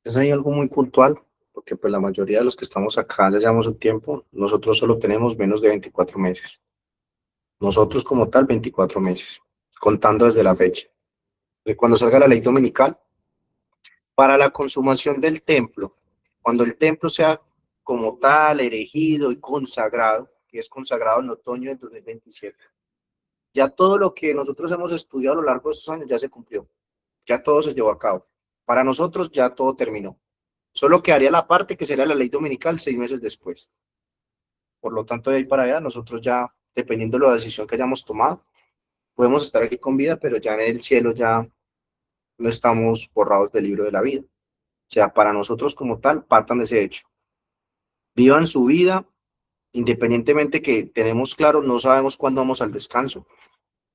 Es ahí algo muy puntual, porque pues la mayoría de los que estamos acá ya llevamos un tiempo, nosotros solo tenemos menos de 24 meses. Nosotros como tal, 24 meses, contando desde la fecha. De cuando salga la ley dominical, para la consumación del templo, cuando el templo sea como tal, erigido y consagrado, que es consagrado en otoño del 2027, ya todo lo que nosotros hemos estudiado a lo largo de estos años ya se cumplió, ya todo se llevó a cabo. Para nosotros ya todo terminó. Solo quedaría la parte que sería la ley dominical 6 meses después. Por lo tanto, de ahí para allá, nosotros ya, dependiendo de la decisión que hayamos tomado, podemos estar aquí con vida, pero ya en el cielo ya no estamos borrados del libro de la vida. O sea, para nosotros como tal, partan de ese hecho. Vivan su vida, independientemente que tenemos claro, no sabemos cuándo vamos al descanso,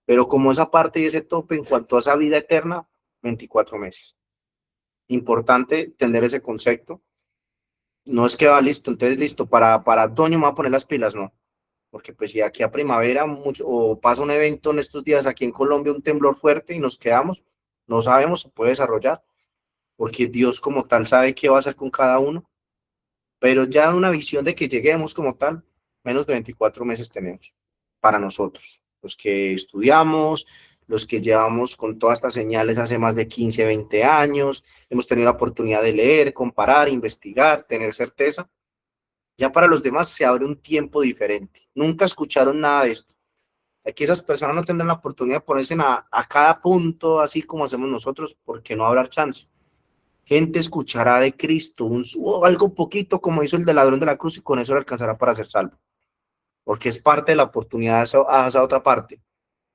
pero como esa parte y ese tope en cuanto a esa vida eterna, 24 meses. Importante tener ese concepto. No es que va listo, entonces listo, para otoño me voy a poner las pilas, no. Porque pues si aquí a primavera o pasa un evento en estos días aquí en Colombia, un temblor fuerte y nos quedamos, no sabemos, se puede desarrollar, porque Dios como tal sabe qué va a hacer con cada uno, pero ya una visión de que lleguemos como tal, menos de 24 meses tenemos para nosotros, los que estudiamos, los que llevamos con todas estas señales hace más de 15, 20 años, hemos tenido la oportunidad de leer, comparar, investigar, tener certeza. Ya para los demás se abre un tiempo diferente. Nunca escucharon nada de esto. Aquí esas personas no tendrán la oportunidad de ponerse a cada punto, así como hacemos nosotros, porque no habrá chance. Gente escuchará de Cristo, algo poquito como hizo el del ladrón de la cruz y con eso le alcanzará para ser salvo. Porque es parte de la oportunidad a esa otra parte,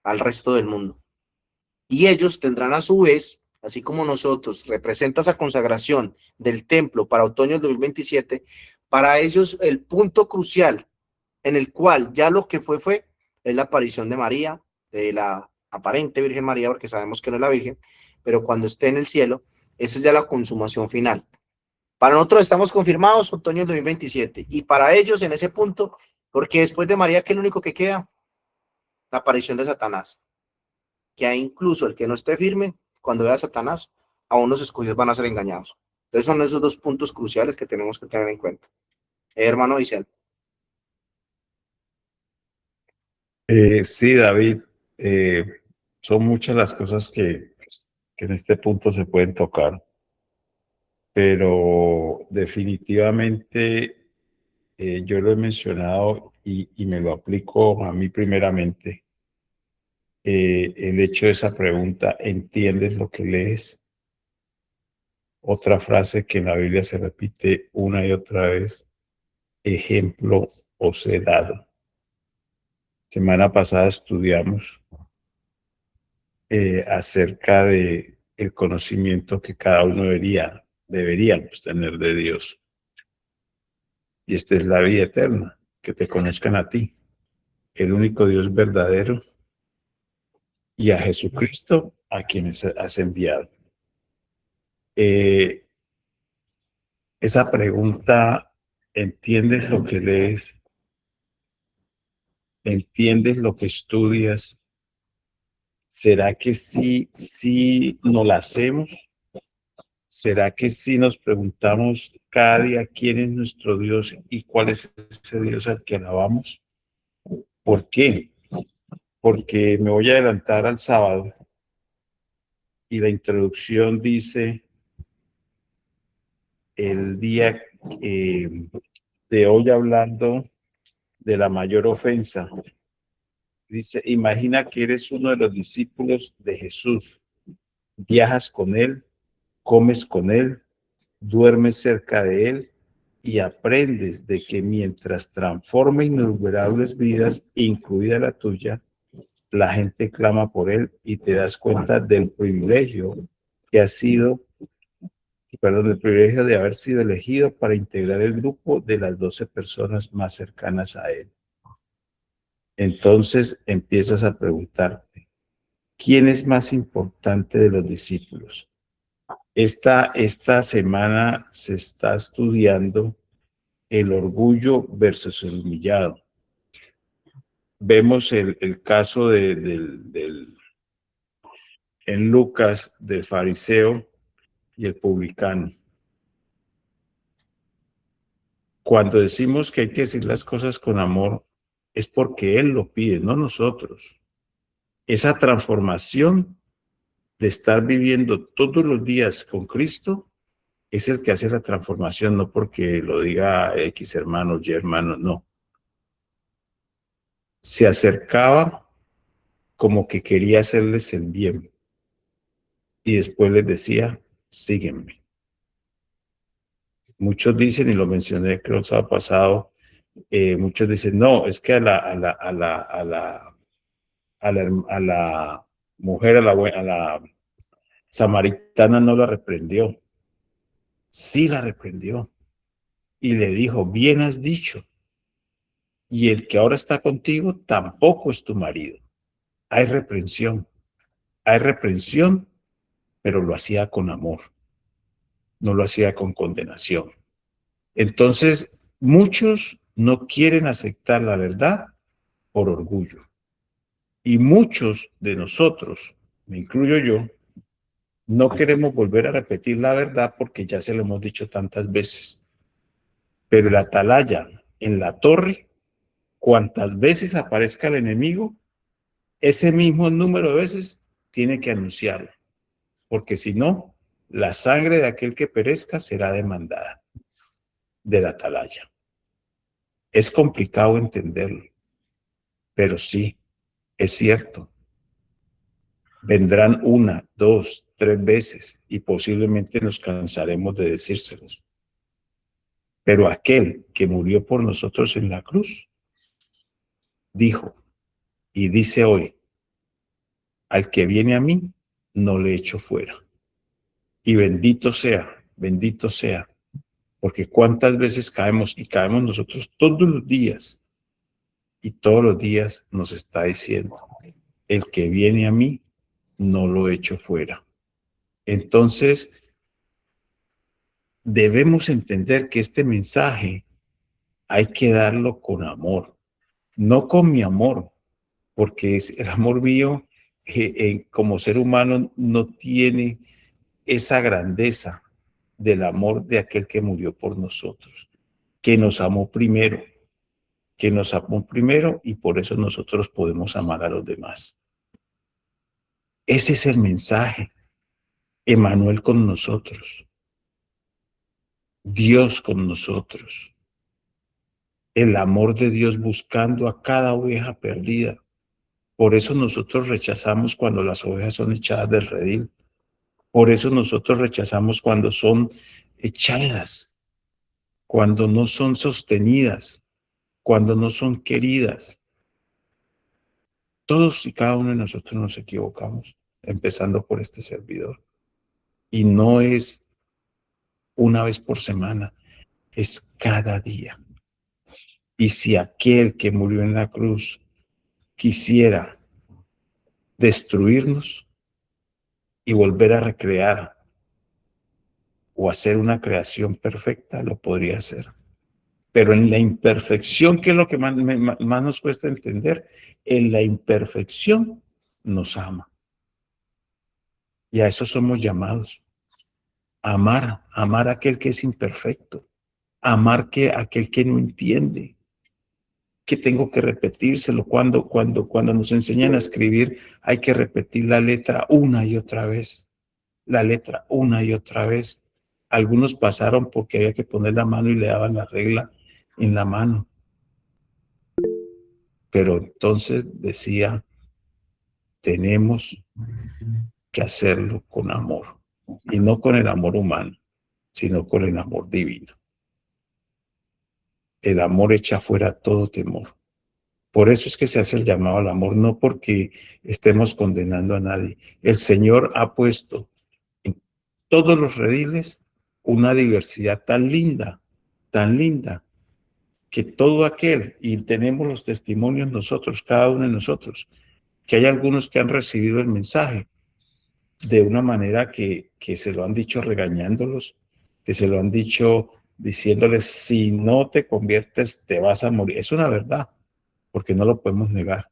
al resto del mundo. Y ellos tendrán a su vez, así como nosotros, representa esa consagración del templo para otoño del 2027, para ellos el punto crucial en el cual ya lo que fue es la aparición de María, de la aparente Virgen María, porque sabemos que no es la Virgen, pero cuando esté en el cielo, esa es ya la consumación final. Para nosotros estamos confirmados otoño del 2027, y para ellos en ese punto, porque después de María, ¿qué es lo único que queda? La aparición de Satanás, que hay incluso el que no esté firme, cuando vea a Satanás, aún los escogidos van a ser engañados. Entonces son esos dos puntos cruciales que tenemos que tener en cuenta. Hermano Vicente. Sí, David, son muchas las cosas que que en este punto se pueden tocar, pero definitivamente yo lo he mencionado y me lo aplico a mí primeramente. El hecho de esa pregunta, ¿entiendes lo que lees? Otra frase que en la Biblia se repite una y otra vez, ejemplo os he dado. Semana pasada estudiamos acerca de el conocimiento que cada uno deberíamos tener de Dios. Y esta es la vida eterna, que te conozcan a ti, el único Dios verdadero, y a Jesucristo, a quienes has enviado. Esa pregunta, ¿entiendes lo que lees? ¿Entiendes lo que estudias? ¿Será que sí nos la hacemos? ¿Será que sí nos preguntamos cada día quién es nuestro Dios y cuál es ese Dios al que alabamos? ¿Por qué? Porque me voy a adelantar al sábado y la introducción dice el día de hoy hablando de la mayor ofensa. Dice, imagina que eres uno de los discípulos de Jesús, viajas con él, comes con él, duermes cerca de él y aprendes de que mientras transforma innumerables vidas, incluida la tuya, la gente clama por él y te das cuenta del privilegio que ha sido, el privilegio de haber sido elegido para integrar el grupo de las 12 personas más cercanas a él. Entonces empiezas a preguntarte, ¿quién es más importante de los discípulos? Esta semana se está estudiando el orgullo versus el humillado. Vemos el caso en Lucas del fariseo y el publicano. Cuando decimos que hay que decir las cosas con amor, es porque Él lo pide, no nosotros. Esa transformación de estar viviendo todos los días con Cristo es el que hace la transformación, no porque lo diga X hermano, Y hermano, no. Se acercaba como que quería hacerles el bien y después les decía, sígueme. Muchos dicen, y lo mencioné creo el sábado pasado, muchos dicen, no, es que a la mujer, a la samaritana no la reprendió. Sí la reprendió y le dijo, bien has dicho, y el que ahora está contigo tampoco es tu marido. Hay reprensión, pero lo hacía con amor, no lo hacía con condenación. Entonces, muchos no quieren aceptar la verdad por orgullo. Y muchos de nosotros, me incluyo yo, no queremos volver a repetir la verdad porque ya se lo hemos dicho tantas veces. Pero el atalaya en la torre, cuantas veces aparezca el enemigo, ese mismo número de veces tiene que anunciarlo. Porque si no, la sangre de aquel que perezca será demandada del atalaya. Es complicado entenderlo, pero sí, es cierto. Vendrán 1, 2, 3 veces y posiblemente nos cansaremos de decírselos. Pero aquel que murió por nosotros en la cruz, dijo y dice hoy, al que viene a mí, no le echo fuera. Y bendito sea, porque cuántas veces caemos y caemos nosotros todos los días. Y todos los días nos está diciendo, el que viene a mí, no lo echo fuera. Entonces, debemos entender que este mensaje hay que darlo con amor, no con mi amor, porque es el amor mío como ser humano no tiene esa grandeza del amor de aquel que murió por nosotros, que nos amó primero y por eso nosotros podemos amar a los demás. Ese es el mensaje. Emmanuel con nosotros, Dios con nosotros, el amor de Dios buscando a cada oveja perdida. Por eso nosotros rechazamos cuando las ovejas son echadas del redil. Por eso nosotros rechazamos cuando son echadas, cuando no son sostenidas, cuando no son queridas. Todos y cada uno de nosotros nos equivocamos, empezando por este servidor. Y no es una vez por semana, es cada día. Y si aquel que murió en la cruz quisiera destruirnos y volver a recrear o hacer una creación perfecta, lo podría hacer. Pero en la imperfección, que es lo que más nos cuesta entender, en la imperfección nos ama. Y a eso somos llamados. Amar a aquel que es imperfecto, amar a aquel que no entiende, que tengo que repetírselo. Cuando nos enseñan a escribir, hay que repetir la letra una y otra vez, la letra una y otra vez. Algunos pasaron porque había que poner la mano y le daban la regla en la mano. Pero entonces decía, tenemos que hacerlo con amor, y no con el amor humano, sino con el amor divino. El amor echa fuera todo temor. Por eso es que se hace el llamado al amor, no porque estemos condenando a nadie. El Señor ha puesto en todos los rediles una diversidad tan linda, que todo aquel, y tenemos los testimonios nosotros, cada uno de nosotros, que hay algunos que han recibido el mensaje de una manera que se lo han dicho regañándolos, que se lo han dicho diciéndoles, si no te conviertes, te vas a morir. Es una verdad, porque no lo podemos negar.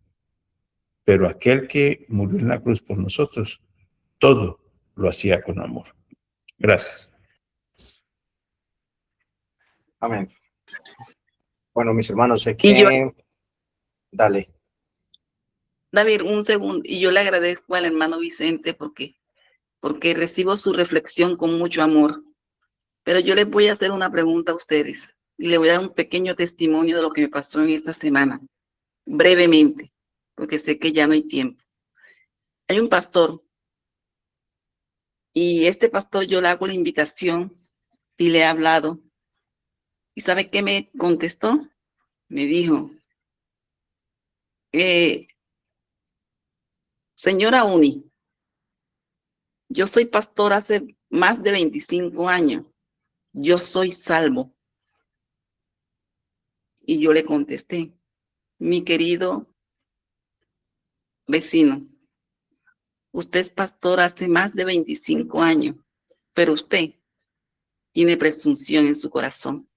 Pero aquel que murió en la cruz por nosotros, todo lo hacía con amor. Gracias. Amén. Bueno, mis hermanos, sé Y yo, que... Dale. David, un segundo, y yo le agradezco al hermano Vicente porque recibo su reflexión con mucho amor. Pero yo les voy a hacer una pregunta a ustedes y le voy a dar un pequeño testimonio de lo que me pasó en esta semana, brevemente, porque sé que ya no hay tiempo. Hay un pastor y este pastor yo le hago la invitación y le he hablado. ¿Y sabe qué me contestó? Me dijo, señora Uni, yo soy pastor hace más de 25 años. Yo soy salvo. Y yo le contesté, mi querido vecino, usted es pastor hace más de 25 años, pero usted tiene presunción en su corazón.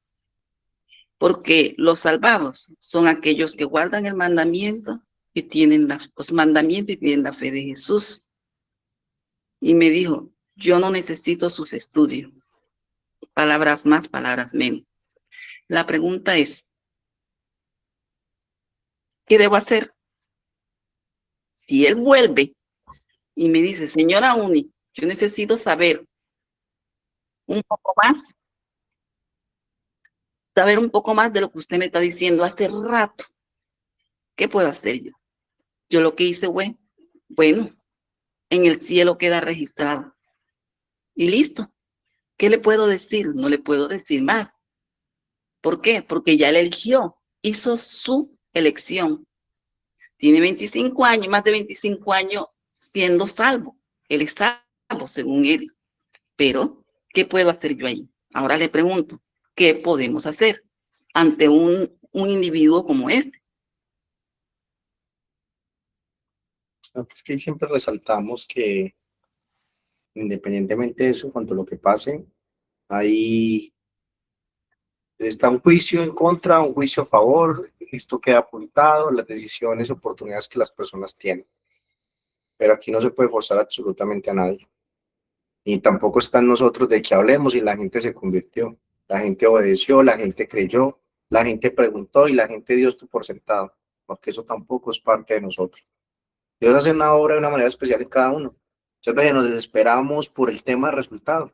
Porque los salvados son aquellos que guardan el mandamiento y tienen los mandamientos y tienen la fe de Jesús. Y me dijo, yo no necesito sus estudios. Palabras más, palabras menos. La pregunta es, ¿qué debo hacer? Si él vuelve y me dice, señora Uni, yo necesito saber un poco más, de lo que usted me está diciendo hace rato, ¿qué puedo hacer yo? Yo lo que hice fue, bueno, en el cielo queda registrado. Y listo. ¿Qué le puedo decir? No le puedo decir más. ¿Por qué? Porque ya él eligió, hizo su elección. Tiene 25 años, más de 25 años siendo salvo. Él es salvo, según él. Pero, ¿qué puedo hacer yo ahí? Ahora le pregunto, ¿qué podemos hacer ante un individuo como este? Es que siempre resaltamos que independientemente de eso, cuanto lo que pase, ahí está un juicio en contra, un juicio a favor, esto queda apuntado, las decisiones, oportunidades que las personas tienen. Pero aquí no se puede forzar absolutamente a nadie. Y tampoco está en nosotros de que hablemos y la gente se convirtió. La gente obedeció, la gente creyó, la gente preguntó y la gente dio esto por sentado, porque eso tampoco es parte de nosotros. Dios hace una obra de una manera especial en cada uno. Muchas veces nos desesperamos por el tema del resultado.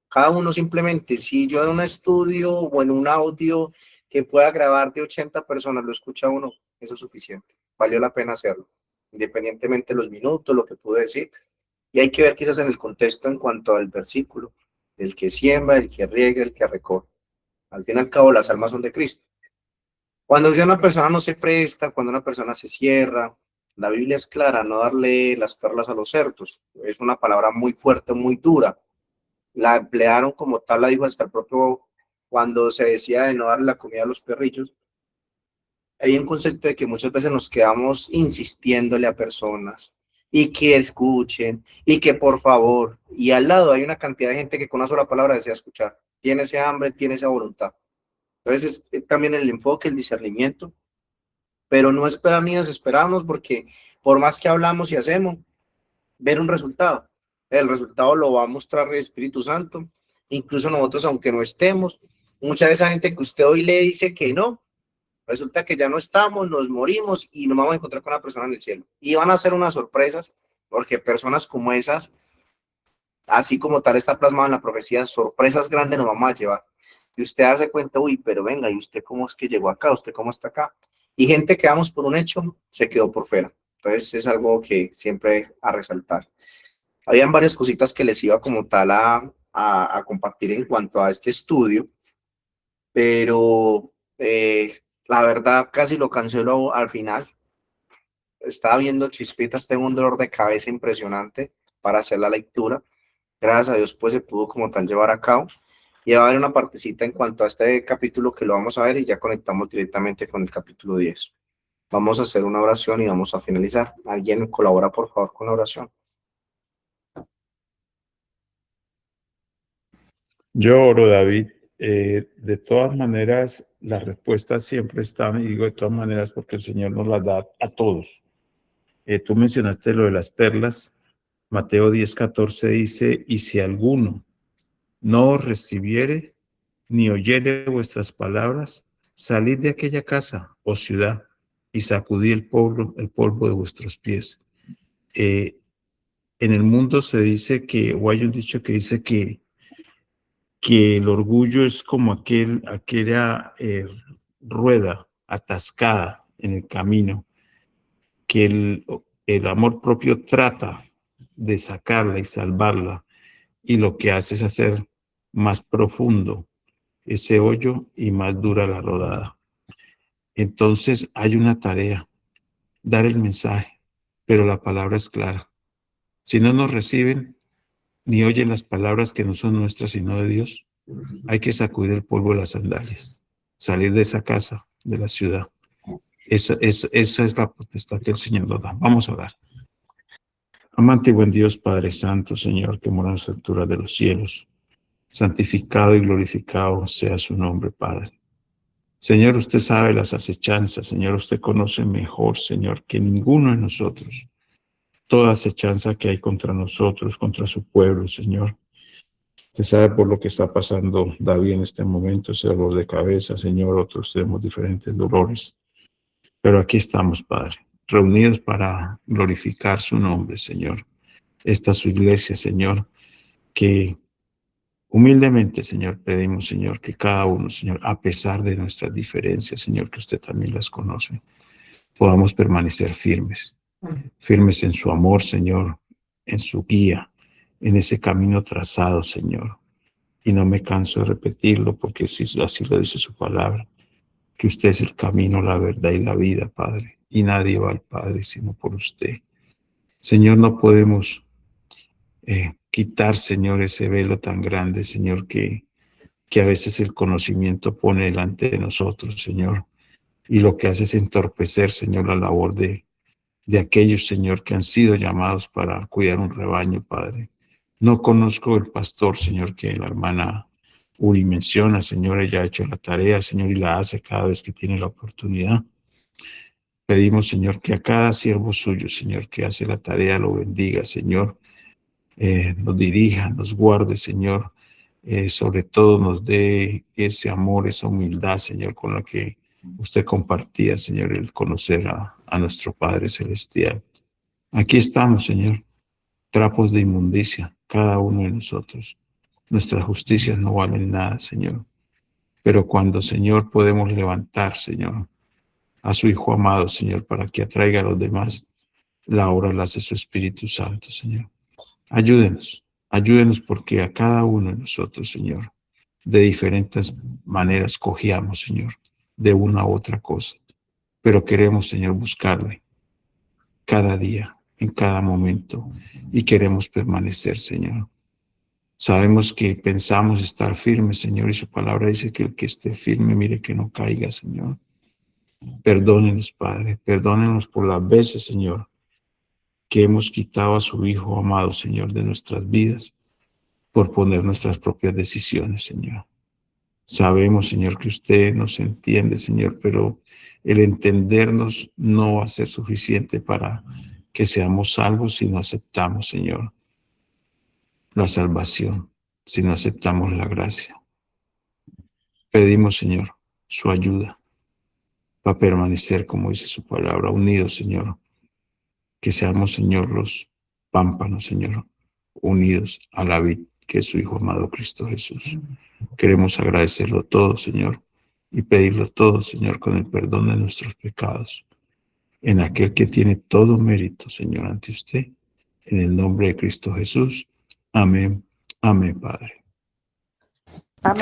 Cada uno simplemente, si yo en un estudio o en un audio que pueda grabar de 80 personas lo escucha uno, eso es suficiente. Valió la pena hacerlo, independientemente de los minutos, lo que pude decir. Y hay que ver quizás en el contexto en cuanto al versículo, el que siembra, el que riega, el que recoge. Al fin y al cabo, las almas son de Cristo. Cuando ya una persona no se presta, cuando una persona se cierra, la Biblia es clara, no darle las perlas a los cerdos. Es una palabra muy fuerte, muy dura. La emplearon como tal, la dijo hasta el propio, cuando se decía de no darle la comida a los perrillos. Hay un concepto de que muchas veces nos quedamos insistiéndole a personas y que escuchen y que por favor, y al lado hay una cantidad de gente que con una sola palabra desea escuchar, tiene ese hambre, tiene esa voluntad. Entonces es también el enfoque, el discernimiento, pero no esperar ni desesperarnos porque por más que hablamos y hacemos, ver un resultado. El resultado lo va a mostrar el Espíritu Santo, incluso nosotros aunque no estemos, mucha de esa gente que usted hoy le dice que no, resulta que ya no estamos, nos morimos y nos vamos a encontrar con la persona en el cielo. Y van a ser unas sorpresas, porque personas como esas, así como tal está plasmado en la profecía, sorpresas grandes nos vamos a llevar. Y usted hace cuenta, uy, pero venga, ¿y usted cómo es que llegó acá? ¿Usted cómo está acá? Y gente que damos por un hecho, se quedó por fuera. Entonces es algo que siempre a resaltar. Habían varias cositas que les iba como tal a compartir en cuanto a este estudio, pero la verdad casi lo cancelo al final. Estaba viendo chispitas, tengo un dolor de cabeza impresionante para hacer la lectura. Gracias a Dios pues se pudo como tal llevar a cabo. Y va a haber una partecita en cuanto a este capítulo que lo vamos a ver y ya conectamos directamente con el capítulo 10. Vamos a hacer una oración y vamos a finalizar. ¿Alguien colabora por favor con la oración? Yo oro, David. De todas maneras, las respuestas siempre están, y digo de todas maneras porque el Señor nos las da a todos. Tú mencionaste lo de las perlas. Mateo 10:14 dice, y si alguno no os recibiere ni oyere vuestras palabras, salid de aquella casa o ciudad y sacudid el polvo de vuestros pies. En el mundo se dice que, o hay un dicho que dice que el orgullo es como aquella rueda atascada en el camino, que el amor propio trata de sacarla y salvarla, y lo que hace es hacer más profundo ese hoyo y más dura la rodada. Entonces hay una tarea, dar el mensaje, pero la palabra es clara. Si no nos reciben ni oyen las palabras que no son nuestras sino de Dios, hay que sacudir el polvo de las sandalias, salir de esa casa, de la ciudad. Esa es la potestad que el Señor nos da. Vamos a orar. Amante y buen Dios, Padre Santo, Señor, que mora en las alturas de los cielos, santificado y glorificado sea su nombre, Padre. Señor, usted sabe las acechanzas, Señor, usted conoce mejor, Señor, que ninguno de nosotros, toda acechanza que hay contra nosotros, contra su pueblo, Señor. Usted sabe por lo que está pasando David en este momento, ese dolor de cabeza, Señor, otros tenemos diferentes dolores. Pero aquí estamos, Padre, reunidos para glorificar su nombre, Señor. Esta es su iglesia, Señor, que humildemente, Señor, pedimos, Señor, que cada uno, Señor, a pesar de nuestras diferencias, Señor, que usted también las conoce, podamos permanecer firmes, firmes en su amor, Señor, en su guía, en ese camino trazado, Señor. Y no me canso de repetirlo porque así lo dice su palabra, que usted es el camino, la verdad y la vida, Padre, y nadie va al Padre sino por usted. Señor, no podemos quitar, Señor, ese velo tan grande, Señor, que a veces el conocimiento pone delante de nosotros, Señor, y lo que hace es entorpecer, Señor, la labor de aquellos, Señor, que han sido llamados para cuidar un rebaño, Padre. No conozco el pastor, Señor, que la hermana Uri menciona, Señor, ella ha hecho la tarea, Señor, y la hace cada vez que tiene la oportunidad. Pedimos, Señor, que a cada siervo suyo, Señor, que hace la tarea, lo bendiga, Señor, nos dirija, nos guarde, Señor, sobre todo nos dé ese amor, esa humildad, Señor, con la que usted compartía, Señor, el conocer a nuestro Padre Celestial. Aquí estamos, Señor, trapos de inmundicia, cada uno de nosotros. Nuestras justicias no valen nada, Señor. Pero cuando, Señor, podemos levantar, Señor, a su Hijo amado, Señor, para que atraiga a los demás, la obra la hace su Espíritu Santo, Señor. Ayúdenos porque a cada uno de nosotros, Señor, de diferentes maneras cogiamos, Señor, de una u otra cosa. Pero queremos, Señor, buscarle cada día, en cada momento, y queremos permanecer, Señor. Sabemos que pensamos estar firmes, Señor, y su palabra dice que el que esté firme, mire que no caiga, Señor. Perdónenos, Padre, perdónenos por las veces, Señor, que hemos quitado a su Hijo amado, Señor, de nuestras vidas, por poner nuestras propias decisiones, Señor. Sabemos, Señor, que usted nos entiende, Señor, pero el entendernos no va a ser suficiente para que seamos salvos si no aceptamos, Señor, la salvación, si no aceptamos la gracia. Pedimos, Señor, su ayuda para permanecer, como dice su palabra, unidos, Señor. Que seamos, Señor, los pámpanos, Señor, unidos a la vid, que es su Hijo amado Cristo Jesús. Queremos agradecerlo todo, Señor, y pedirlo todo, Señor, con el perdón de nuestros pecados, en aquel que tiene todo mérito, Señor, ante usted, en el nombre de Cristo Jesús. Amén. Amén, Padre. Amén.